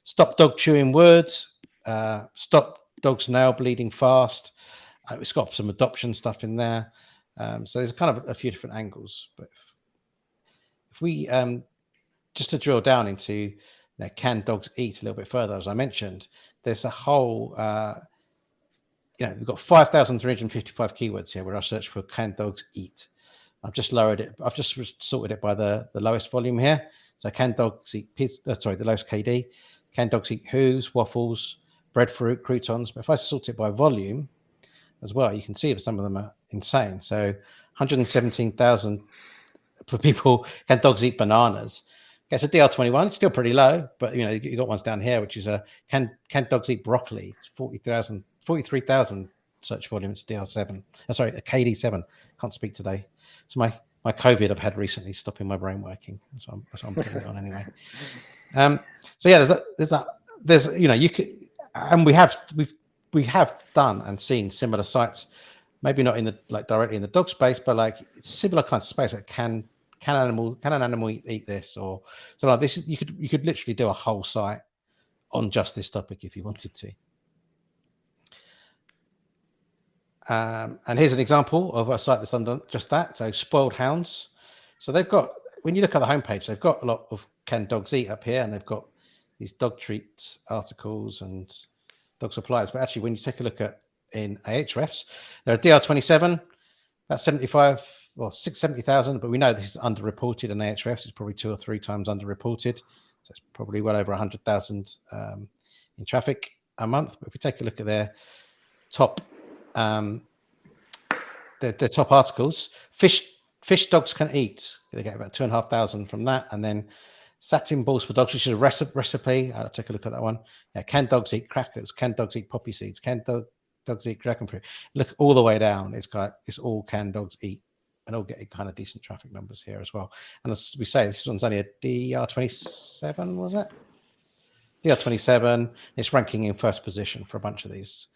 Speaker 1: Stop dog chewing words, stop dog's nail bleeding fast. It's got some adoption stuff in there. So there's kind of a few different angles. But if we just to drill down into can dogs eat a little bit further, as I mentioned, there's a whole, we've got 5,355 keywords here where I search for can dogs eat. I've just lowered it. I've just sorted it by the lowest volume here. So can dogs eat pizza? The lowest KD. Can dogs eat hooves, waffles, breadfruit, croutons? But if I sort it by volume as well, you can see that some of them are insane. So 117,000 for people. Can dogs eat bananas? Okay, so DR21 it's still pretty low, but you got ones down here, which is can dogs eat broccoli? It's 43,000 search volume. It's DR7. Sorry, a KD7. Can't speak today. So my COVID I've had recently stopping my brain working. That's what I'm putting it on anyway. So yeah, there's you could, and we have done and seen similar sites, maybe not in the directly in the dog space, but like similar kinds of space. Like can an animal eat this, or so like this? You could literally do a whole site on just this topic if you wanted to. And here's an example of a site that's done just that. So Spoiled Hounds. So they've got, when you look at the homepage, they've got a lot of can dogs eat up here, and they've got these dog treats articles and dog supplies. But actually, when you take a look at in Ahrefs, they're a DR27, that's 70,000, but we know this is underreported in Ahrefs. It's probably 2 or 3 times underreported. So it's probably well over 100,000 in traffic a month. But if we take a look at their top the top articles, fish dogs can eat, they get about 2,500 from that. And then satin balls for dogs, which is a recipe. I'll take a look at that one. Can dogs eat crackers? Can dogs eat poppy seeds? Can dogs eat dragon fruit? Look all the way down, it's all can dogs eat, and all getting kind of decent traffic numbers here as well. And as we say, this one's only a DR27, was it? DR27. It's ranking in first position for a bunch of these.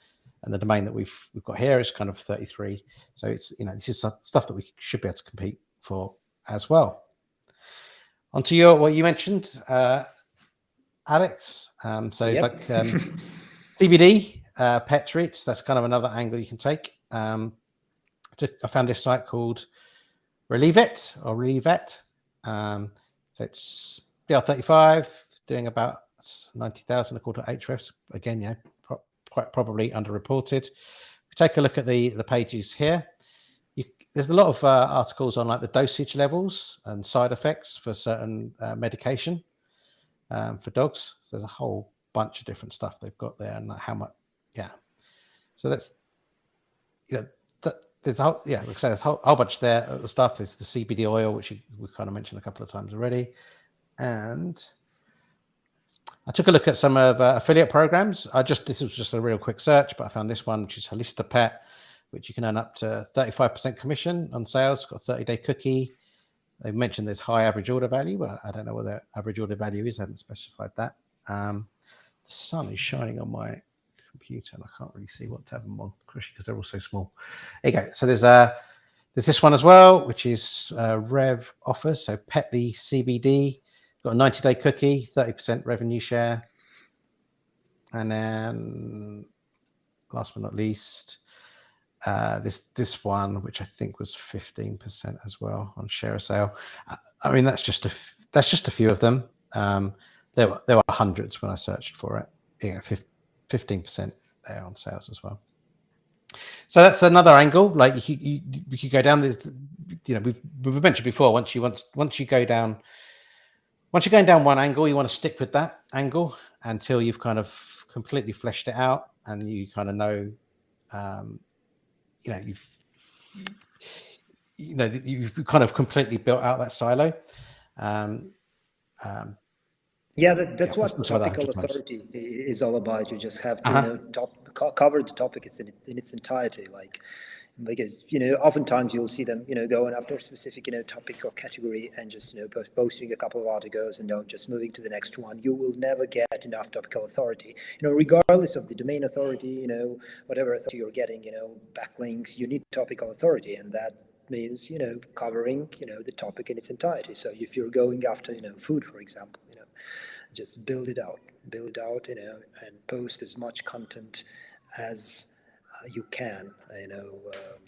Speaker 1: And the domain that we've got here is kind of 33. So it's, this is stuff that we should be able to compete for as well. Onto what you mentioned, Alex. So it's like CBD, pet treats. That's kind of another angle you can take. I found this site called Relieve It. So it's DR35, doing about 90,000 according to Ahrefs. Again, quite probably underreported. If we take a look at the pages here, there's a lot of articles on like the dosage levels and side effects for certain medication for dogs. So there's a whole bunch of different stuff they've got there, and like how much, So that's, there's a whole, like I say, there's a whole bunch there of stuff. There's the CBD oil, which we kind of mentioned a couple of times already, and I took a look at some of affiliate programs. This was just a real quick search, but I found this one, which is Holista Pet, which you can earn up to 35% commission on sales. It's got a 30-day cookie. They've mentioned there's high average order value, but I don't know what their average order value is. I haven't specified that. The sun is shining on my computer, and I can't really see what tab I'm on, because they're all so small. There you go. So there's this one as well, which is Rev Offers. So Petly CBD. Got a 90-day cookie, 30% revenue share. And then last but not least, this one, which I think was 15% as well on share of sale. I mean, that's just a few of them. There were hundreds when I searched for it. 15% there on sales as well. So that's another angle. Like you could go down this. We've mentioned before. Once you're going down one angle, you want to stick with that angle until you've kind of completely fleshed it out, and you kind of know, you've kind of completely built out that silo.
Speaker 2: That's what topical authority is all about. You just have to cover the topic in its entirety, because oftentimes you'll see them going after a specific topic or category and just posting a couple of articles and just moving to the next one. You will never get enough topical authority, regardless of the domain authority, whatever authority you're getting, backlinks. You need topical authority, and that means covering the topic in its entirety. So if you're going after food, for example, just build it out, and post as much content as you can,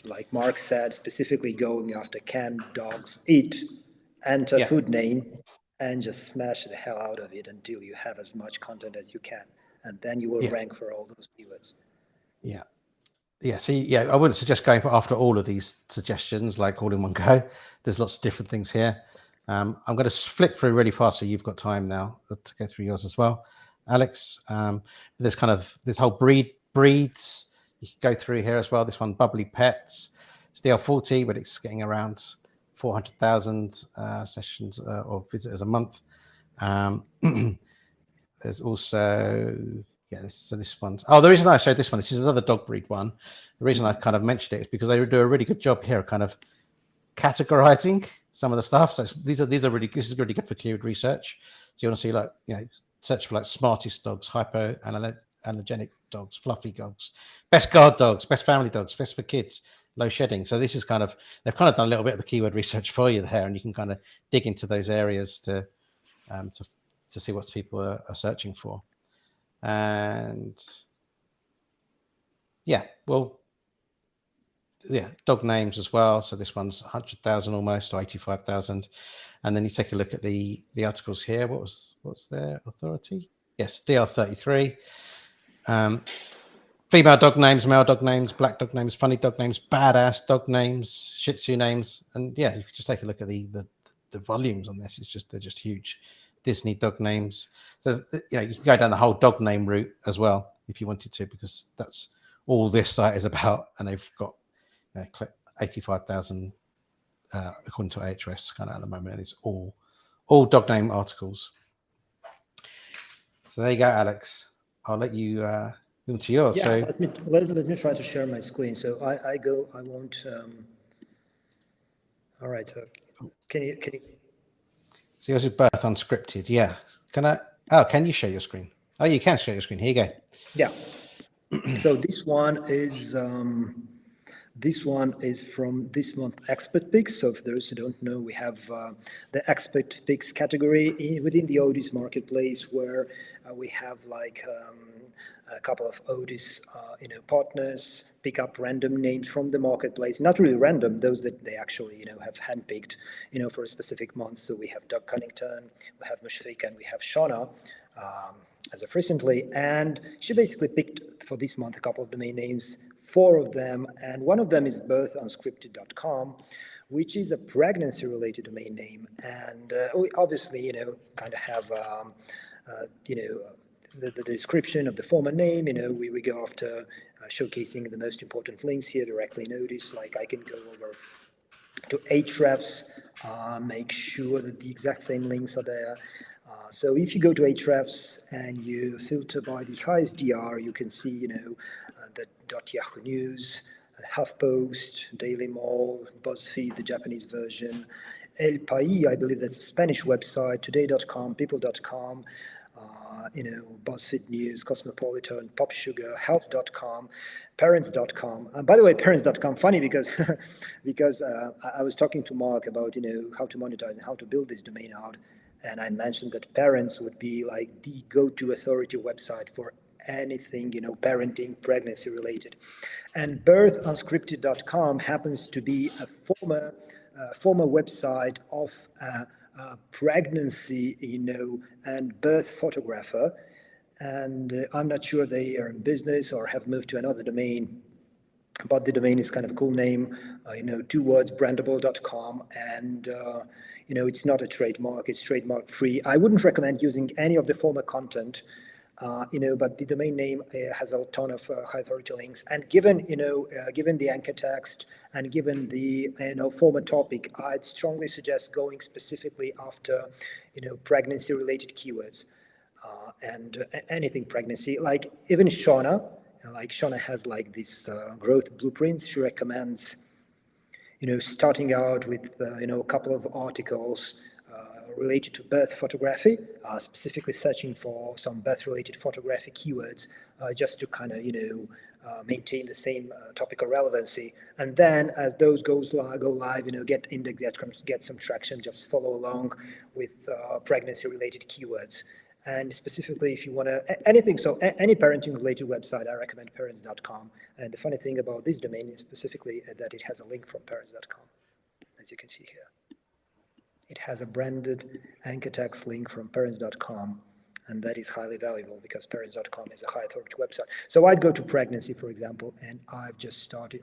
Speaker 2: like Mark said, specifically going after can dogs eat, enter food name, and just smash the hell out of it until you have as much content as you can. And then you will rank for all those keywords.
Speaker 1: Yeah. Yeah. So yeah, I wouldn't suggest going after all of these suggestions, like all in one go. There's lots of different things here. I'm going to flick through really fast so you've got time now to go through yours as well, Alex. There's kind of this whole breeds. You can go through here as well. This one, Bubbly Pets. It's DL40, but it's getting around 400,000 sessions or visitors a month. There's also, this one's, the reason I showed this one, this is another dog breed one. The reason I kind of mentioned it is because they do a really good job here, kind of categorizing some of the stuff. So this is really good for keyword research. So you want to see, like, search for like smartest dogs, hypoallergenic dogs, fluffy dogs, best guard dogs, best family dogs, best for kids, low shedding. So this is kind of, they've kind of done a little bit of the keyword research for you there, and you can kind of dig into those areas to see what people are searching for. And dog names as well. So this one's 100,000 almost, or 85,000. And then you take a look at the articles here. What's their authority? Yes, DR33. Female dog names, male dog names, black dog names, funny dog names, badass dog names, Shih Tzu names. And yeah, you can just take a look at the volumes on this. They're just huge. Disney dog names. So you can go down the whole dog name route as well if you wanted to, because that's all this site is about. And they've got 85,000 according to Ahrefs kind of at the moment, and it's all dog name articles. So there you go, Alex. I'll let you into yours.
Speaker 2: Yeah,
Speaker 1: so
Speaker 2: let me try to share my screen. So I won't. All right. So can you?
Speaker 1: So yours is both unscripted. Yeah. Can you share your screen? Oh, you can share your screen. Here you go.
Speaker 2: Yeah. So this one is from this month expert picks. So for those who don't know, we have the expert picks category within the ODYS marketplace, where we have like a couple of ODYS partners pick up random names from the marketplace. Not really random, those that they actually have handpicked for a specific month. So we have Doug Cunnington, we have Mushfiq, and we have Shauna as of recently, and she basically picked for this month a couple of domain names, 4 of them, and one of them is birthunscripted.com, which is a pregnancy-related domain name. And we obviously, kind of have, the description of the former name. We go after showcasing the most important links here directly in ODYS. Like I can go over to Ahrefs, make sure that the exact same links are there. So if you go to Ahrefs and you filter by the highest DR, you can see, the .yahoo News, HuffPost, Daily Mail, BuzzFeed, the Japanese version, El País, I believe that's a Spanish website, Today.com, People.com, BuzzFeed News, Cosmopolitan, PopSugar, Health.com, Parents.com. And by the way, Parents.com, funny because I was talking to Mark about how to monetize and how to build this domain out, and I mentioned that Parents would be like the go-to authority website for anything parenting, pregnancy related. And birthunscripted.com happens to be a former website of pregnancy, and birth photographer. And I'm not sure they are in business or have moved to another domain, but the domain is kind of a cool name, 2 words, brandable.com. And, it's not a trademark, it's trademark free. I wouldn't recommend using any of the former content, but the domain name has a ton of high authority links. And given the anchor text and given the former topic, I'd strongly suggest going specifically after pregnancy related keywords and anything pregnancy. Like even Shauna has like this growth blueprints. She recommends starting out with a couple of articles related to birth photography, specifically searching for some birth-related photography keywords, just to kind of maintain the same topical relevancy. And then as those go live, get index, get some traction, just follow along with pregnancy-related keywords. And specifically, if you want to anything, so any parenting-related website, I recommend parents.com. And the funny thing about this domain is specifically that it has a link from parents.com, as you can see here. it has a branded anchor text link from parents.com, and that is highly valuable because parents.com is a high authority website. So I'd go to pregnancy, for example, and I'll just start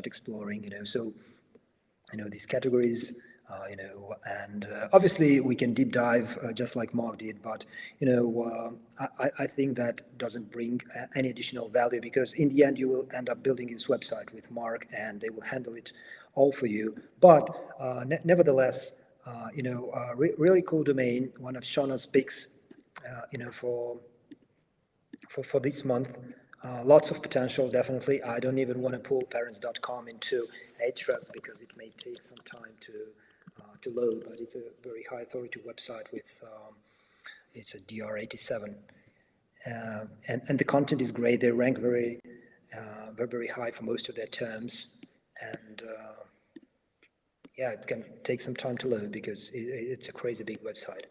Speaker 2: exploring, so, these categories, and obviously we can deep dive just like Mark did, but, I think that doesn't bring any additional value, because in the end you will end up building this website with Mark and they will handle it all for you. But nevertheless, really cool domain, one of Shauna's picks, for this month. Lots of potential, definitely. I don't even want to pull parents.com into Ahrefs because it may take some time to load, but it's a very high authority website with, it's a DR87. And the content is great. They rank very high for most of their terms. And yeah, it can take some time to load because it's a crazy big website.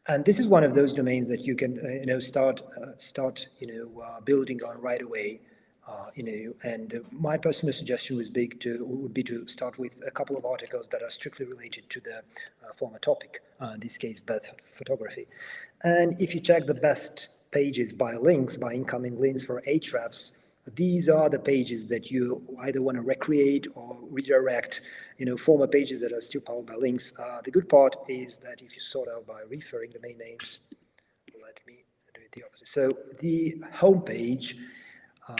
Speaker 2: And this is one of those domains that you can, start building on right away. And my personal suggestion would be to start with a couple of articles that are strictly related to the former topic, in this case, birth photography. And if you check the best pages by links, by incoming links for Ahrefs, these are the pages that you either want to recreate or redirect, former pages that are still powered by links. The good part is that if you sort out by referring domain names, let me do it the opposite. So the homepage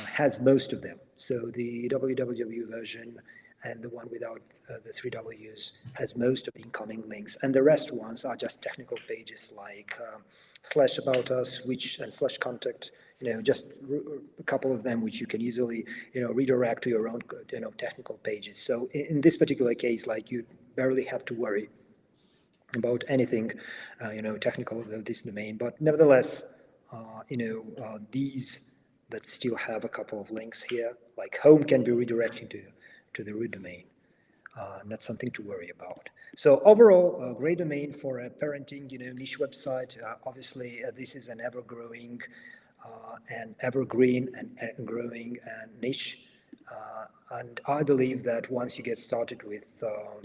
Speaker 2: has most of them. So the www version and the one without the 3 W's has most of the incoming links. And the rest ones are just technical pages like /about us, and /contact, just a couple of them which you can easily, redirect to your own, technical pages. So in this particular case, like, you barely have to worry about anything, technical of this domain. But nevertheless, these that still have a couple of links here, like home, can be redirected to the root domain. Not something to worry about. So overall, a great domain for a parenting, niche website. Obviously, this is an ever-growing and evergreen and growing niche. And I believe that once you get started with, the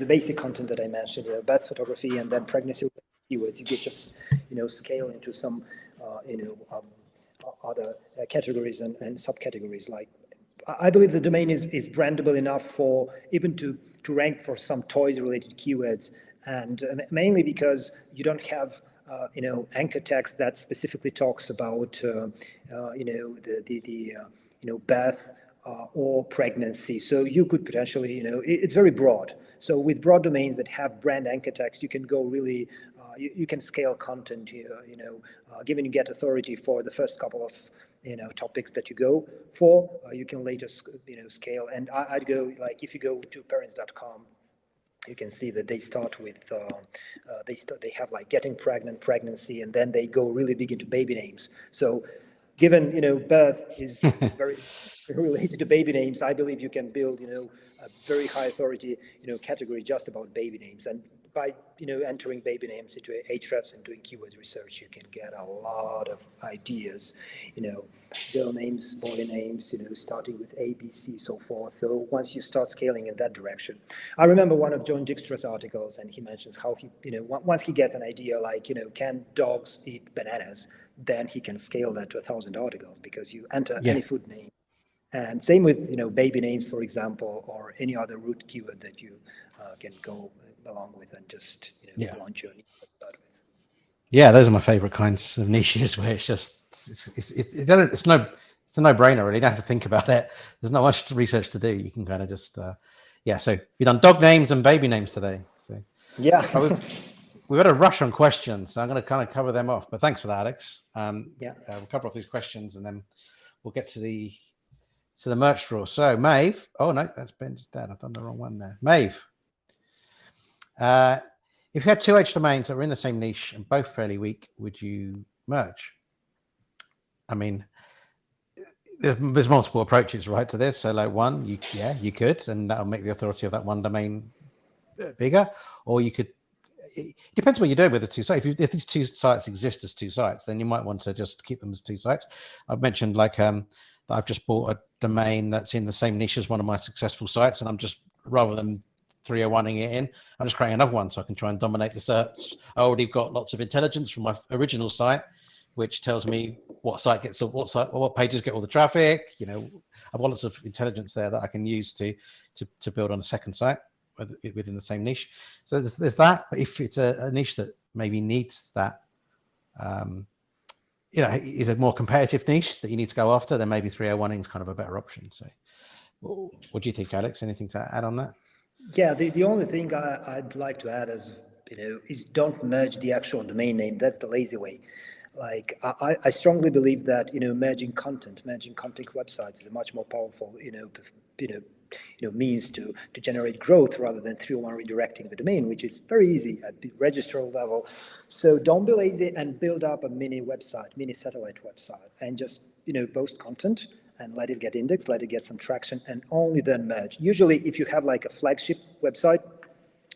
Speaker 2: basic content that I mentioned, birth photography and then pregnancy keywords, you get just, scale into some, other categories and subcategories. Like, I believe the domain is brandable enough for even to rank for some toys related keywords, and mainly because you don't have anchor text that specifically talks about birth or pregnancy. So you could potentially, it's very broad. So with broad domains that have brand anchor text, you can go really, you can scale content, given you get authority for the first couple of, topics that you go for, you can later, scale. And I'd go, like, if you go to parents.com, you can see that they start with, they have like getting pregnant, pregnancy, and then they go really big into baby names. So given, birth is very related to baby names, I believe you can build, a very high authority, category just about baby names. And by, entering baby names into Ahrefs and doing keyword research, you can get a lot of ideas, girl names, boy names, starting with A, B, C, so forth. So once you start scaling in that direction, I remember one of John Dijkstra's articles, and he mentions how he, once he gets an idea like, can dogs eat bananas, then he can scale that to 1,000 articles, because you enter any food name. And same with, baby names, for example, or any other root keyword that you can go along with and just, launch your niche website with.
Speaker 1: Yeah, those are my favorite kinds of niches, where it's just, it's a no-brainer, really. You don't have to think about it. There's not much research to do. You can kind of just, so we've done dog names and baby names today. So
Speaker 2: yeah.
Speaker 1: We've got a rush on questions, so I'm going to kind of cover them off. But thanks for that, Alex. We'll cover off these questions, and then we'll get to the merch draw. So Maeve, oh no, that's Ben's dad. I've done the wrong one there. Maeve, if you had two H domains that were in the same niche and both fairly weak, would you merge? I mean, there's multiple approaches, right, to this. So like one, you could, and that'll make the authority of that one domain bigger, or you could, it depends what you're doing with the two sites. If these two sites exist as two sites, then you might want to just keep them as two sites. I've mentioned that I've just bought a domain that's in the same niche as one of my successful sites, and I'm just, rather than 301ing it in, I'm just creating another one so I can try and dominate the search. I already got lots of intelligence from my original site, which tells me what pages get all the traffic. I've got lots of intelligence there that I can use to build on a second site within the same niche. So there's that. But if it's a niche that maybe needs that, is a more competitive niche that you need to go after, then maybe 301ing is kind of a better option. So what do you think, Alex? Anything to add on that?
Speaker 2: Yeah, the only thing I'd like to add is don't merge the actual domain name. That's the lazy way. Like I strongly believe that merging content websites is a much more powerful means to generate growth rather than 301 redirecting the domain, which is very easy at the registrar level. So don't be lazy and build up a mini satellite website, and just post content and let it get indexed, let it get some traction, and only then merge. Usually, if you have like a flagship website,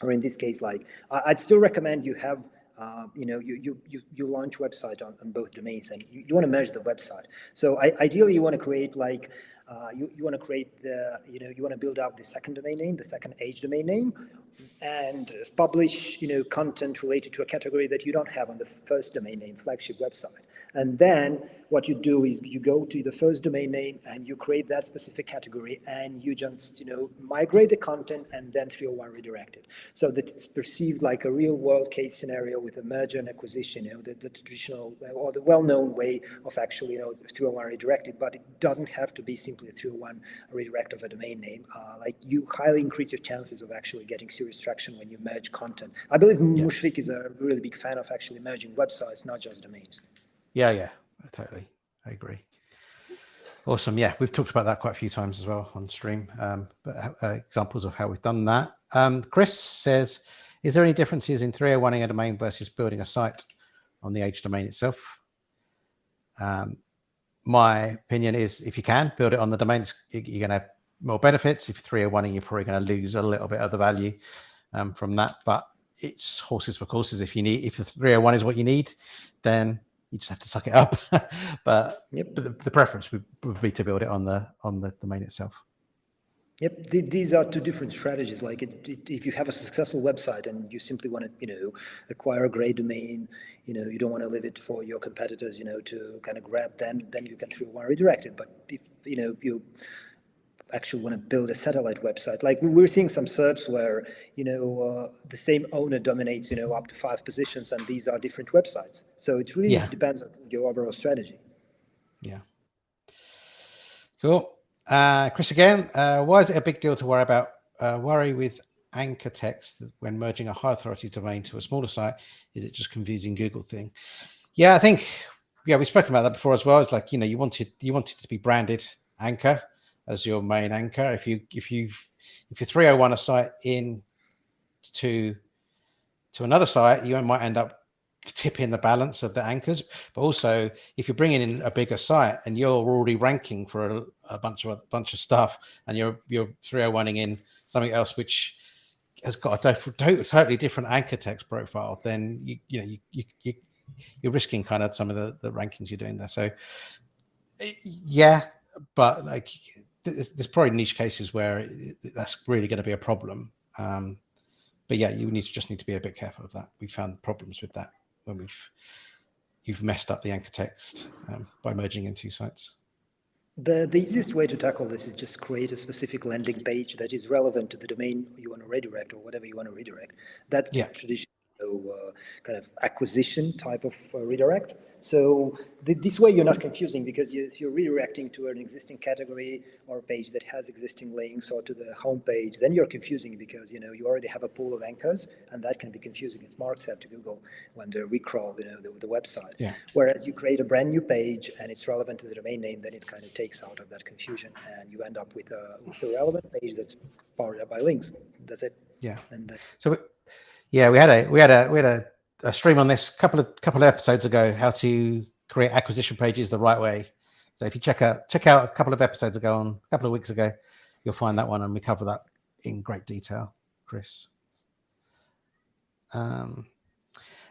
Speaker 2: or in this case, like I'd still recommend you have. You launch website on both domains, and you want to merge the website. So ideally, you want to create like you want to create you want to build out the second domain name, the second age domain name, and publish content related to a category that you don't have on the first domain name flagship website. And then what you do is you go to the first domain name and you create that specific category, and you just migrate the content and then 301 redirect it, so that it's perceived like a real world case scenario with a merger and acquisition, the traditional or the well-known way of actually 301 redirected. But it doesn't have to be simply a 301 redirect of a domain name. Like you highly increase your chances of actually getting serious traction when you merge content. I believe Mushfiq is a really big fan of actually merging websites, not just domains.
Speaker 1: Yeah, totally. I agree. Awesome. Yeah, we've talked about that quite a few times as well on stream, but examples of how we've done that. Chris says, is there any differences in 301ing a domain versus building a site on the age domain itself? My opinion is, if you can build it on the domain, you're going to have more benefits. If 301ing, you're probably going to lose a little bit of the value from that, but it's horses for courses. If the 301 is what you need, then you just have to suck it up. But the preference would be to build it on the domain itself.
Speaker 2: Yep, these are two different strategies. Like if you have a successful website and you simply want to, acquire a great domain, you don't want to leave it for your competitors, to kind of grab them, then you can 301 redirect it. But if you actually want to build a satellite website, like we're seeing some SERPs where the same owner dominates up to 5 positions, and these are different websites. So it really depends on your overall strategy.
Speaker 1: Yeah. Cool. Chris again, why is it a big deal to worry with anchor text when merging a high authority domain to a smaller site? Is it just confusing Google thing? Yeah, I think we've spoken about that before as well. It's like you wanted to be branded anchor as your main anchor. If you 301 a site in to another site, you might end up tipping the balance of the anchors. But also, if you're bringing in a bigger site and you're already ranking for a bunch of stuff, and you're 301ing in something else which has got a totally different anchor text profile, then you're risking kind of some of the rankings you're doing there. So yeah, but like there's probably niche cases where that's really going to be a problem. But yeah, you just need to be a bit careful of that. We found problems with that when you've messed up the anchor text by merging in two sites.
Speaker 2: The easiest way to tackle this is just create a specific landing page that is relevant to the domain you want to redirect or whatever you want to redirect. That's the traditional kind of acquisition type of redirect. So this way you're not confusing, because if you're redirecting to an existing category or a page that has existing links, or to the home page, then you're confusing because you already have a pool of anchors, and that can be confusing, as Mark said, to Google when they recrawl the website.
Speaker 1: Yeah.
Speaker 2: Whereas you create a brand new page and it's relevant to the domain name, then it kind of takes out of that confusion, and you end up with a relevant page that's powered up by links. That's it.
Speaker 1: Yeah.
Speaker 2: And
Speaker 1: we had a stream on this couple of episodes ago, how to create acquisition pages the right way. So if you check out a couple of episodes ago, a couple of weeks ago, you'll find that one, and we cover that in great detail, Chris.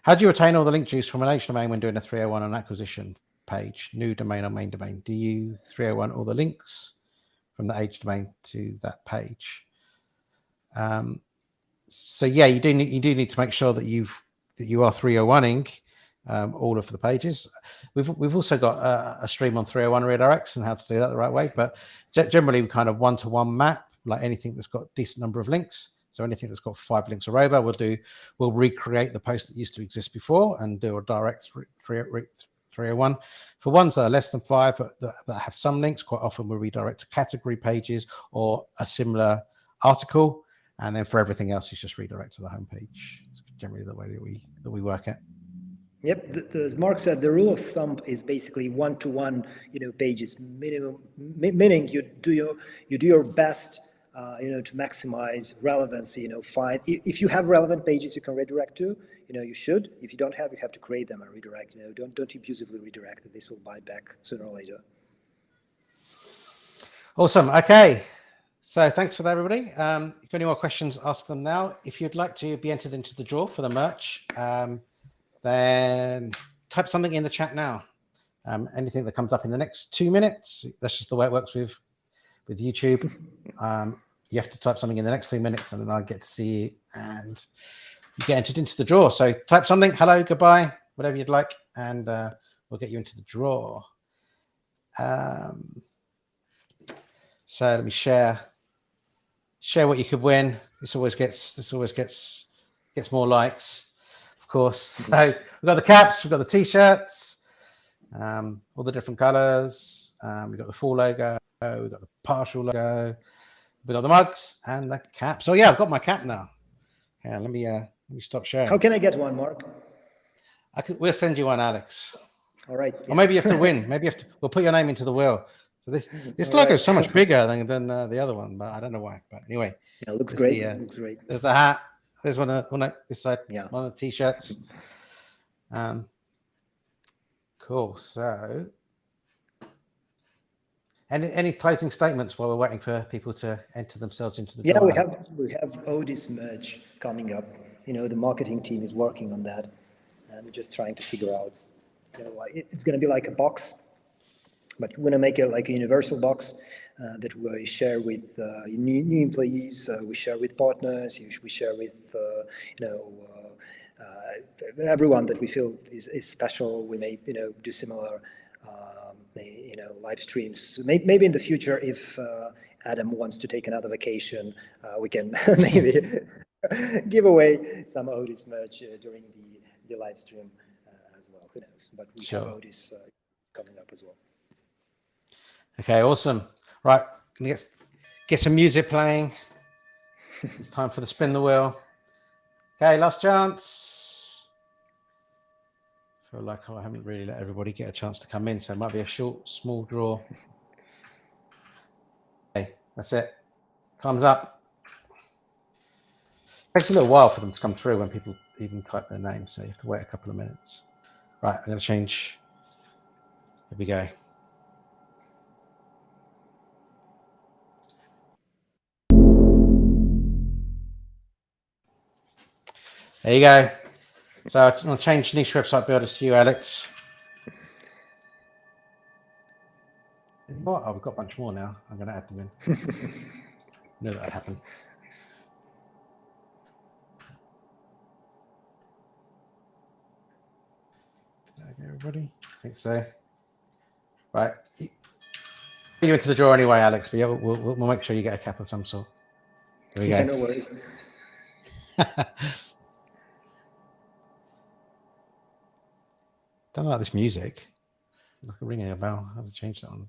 Speaker 1: How do you retain all the link juice from an H domain when doing a 301 on acquisition page, new domain or main domain? Do you 301 all the links from the H domain to that page? So yeah, you do need to make sure that you are 301ing all of the pages. We've also got a stream on 301 redirects and how to do that the right way. But generally, we kind of one-to-one map, like anything that's got a decent number of links. So anything that's got 5 links or over, we'll recreate the post that used to exist before and do a direct 301. For ones that are less than 5 that have some links, quite often we'll redirect to category pages or a similar article. And then for everything else, it's just redirect to the homepage. It's generally the way that we work it.
Speaker 2: Yep, as Mark said, the rule of thumb is basically one-to-one, pages minimum, meaning you do your best, to maximize relevancy. Find if you have relevant pages you can redirect to. You should. If you don't have, you have to create them and redirect. Don't abusively redirect. This will bite back sooner or later.
Speaker 1: Awesome. Okay. So thanks for that, everybody. If you've got any more questions, ask them now. If you'd like to be entered into the draw for the merch, then type something in the chat now. Anything that comes up in the next 2 minutes. That's just the way it works with YouTube. You have to type something in the next 2 minutes, and then I get to see you and you get entered into the draw. So type something, hello, goodbye, whatever you'd like, and we'll get you into the draw. So let me share what you could win. This always gets more likes, of course. So we've got the caps, we've got the t-shirts, all the different colors. We've got the full logo, we've got the partial logo, we've got the mugs and the caps. So yeah, I've got my cap now. Yeah, let me stop sharing.
Speaker 2: How can I get one, Mark?
Speaker 1: We'll send you one, Alex.
Speaker 2: All right.
Speaker 1: Yeah. Or maybe you have to win. We'll put your name into the wheel. So this logo is so much bigger than the other one, but I don't know why. But anyway,
Speaker 2: yeah, looks great. Looks great.
Speaker 1: There's the hat. There's one of this side.
Speaker 2: Yeah.
Speaker 1: One of the t-shirts. Cool. So, any closing statements while we're waiting for people to enter themselves into the draw?
Speaker 2: Yeah, we have ODYS merch coming up. The marketing team is working on that, and we're just trying to figure out. It's going to be like a box. But we want to make it like a universal box that we share with new employees, we share with partners, we share with everyone that we feel is special. We may do similar live streams. So maybe in the future, if Adam wants to take another vacation, we can maybe give away some ODYS merch during the live stream as well. Who knows? But we have ODYS coming up as well.
Speaker 1: Okay, awesome. Right, gonna get some music playing. It's time for the spin the wheel. Okay, last chance. I feel like I haven't really let everybody get a chance to come in, so it might be a short, small draw. Okay, that's it. Time's up. It takes a little while for them to come through when people even type their name, so you have to wait a couple of minutes. Right, I'm gonna change. Here we go. There you go. So I'm going to change niche website builders to you, Alex. What? Oh, we've got a bunch more now. I'm going to add them in. Knew that would happen. Okay, everybody? I think so. Right. You're into the draw anyway, Alex, but yeah, we'll make sure you get a cap of some sort. There we go.
Speaker 2: No worries.
Speaker 1: Don't like this music. It's like a ringing a bell. I have to change that one.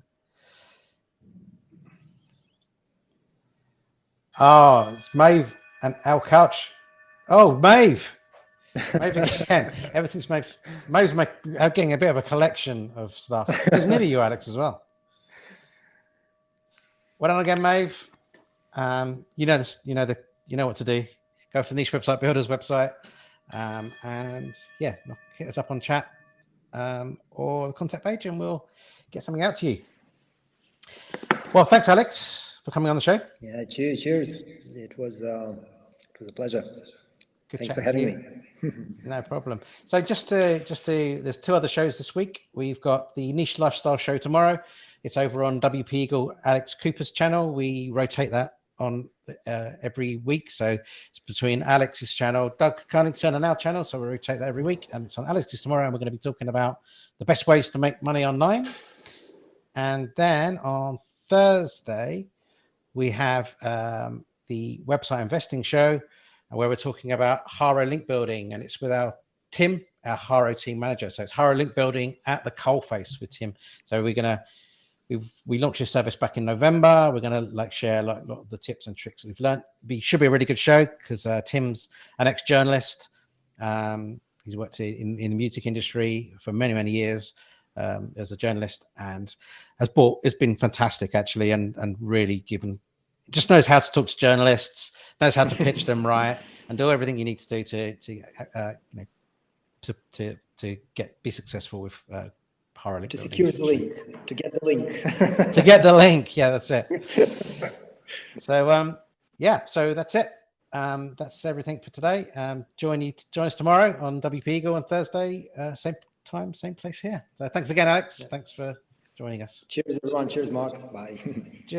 Speaker 1: Oh, it's Maeve and Al Couch. Oh, Maeve. Maeve again. Ever since Maeve's getting a bit of a collection of stuff. There's nearly you, Alex, as well. Well done again, Maeve. You know this. You know what to do. Go to Niche Website Builders website, and yeah, hit us up on chat. Or the contact page, and we'll get something out to you. Well, thanks, Alex, for coming on the show.
Speaker 2: Yeah, cheers. It was a pleasure.
Speaker 1: Good
Speaker 2: Thanks for
Speaker 1: chatting to
Speaker 2: having
Speaker 1: you.
Speaker 2: me.
Speaker 1: No problem. So just to, there's 2 other shows this week. We've got the Niche Lifestyle show tomorrow. It's over on WP Eagle, Alex Cooper's channel. We rotate that on every week. So it's between Alex's channel, Doug Cunnington, and our channel. So we rotate that every week. And it's on Alex's tomorrow. And we're going to be talking about the best ways to make money online. And then on Thursday, we have the website investing show, where we're talking about Haro link building, and it's with our Tim, our Haro team manager. So it's Haro link building at the coalface with Tim. So we launched this service back in November. We're gonna share a lot of the tips and tricks we've learned. It should be a really good show because Tim's an ex-journalist. He's worked in the music industry for many years as a journalist, and it's been fantastic actually, and really just knows how to talk to journalists, knows how to pitch them right, and do everything you need to do to be successful with Haro link
Speaker 2: To
Speaker 1: building,
Speaker 2: secure the link, to get the link.
Speaker 1: to get the link. Yeah, that's it. So so that's it. That's everything for today. Join us tomorrow on WP Eagle on Thursday, same time, same place here. So thanks again, Alex. Thanks for joining us.
Speaker 2: Cheers, everyone. Cheers, Mark. Bye.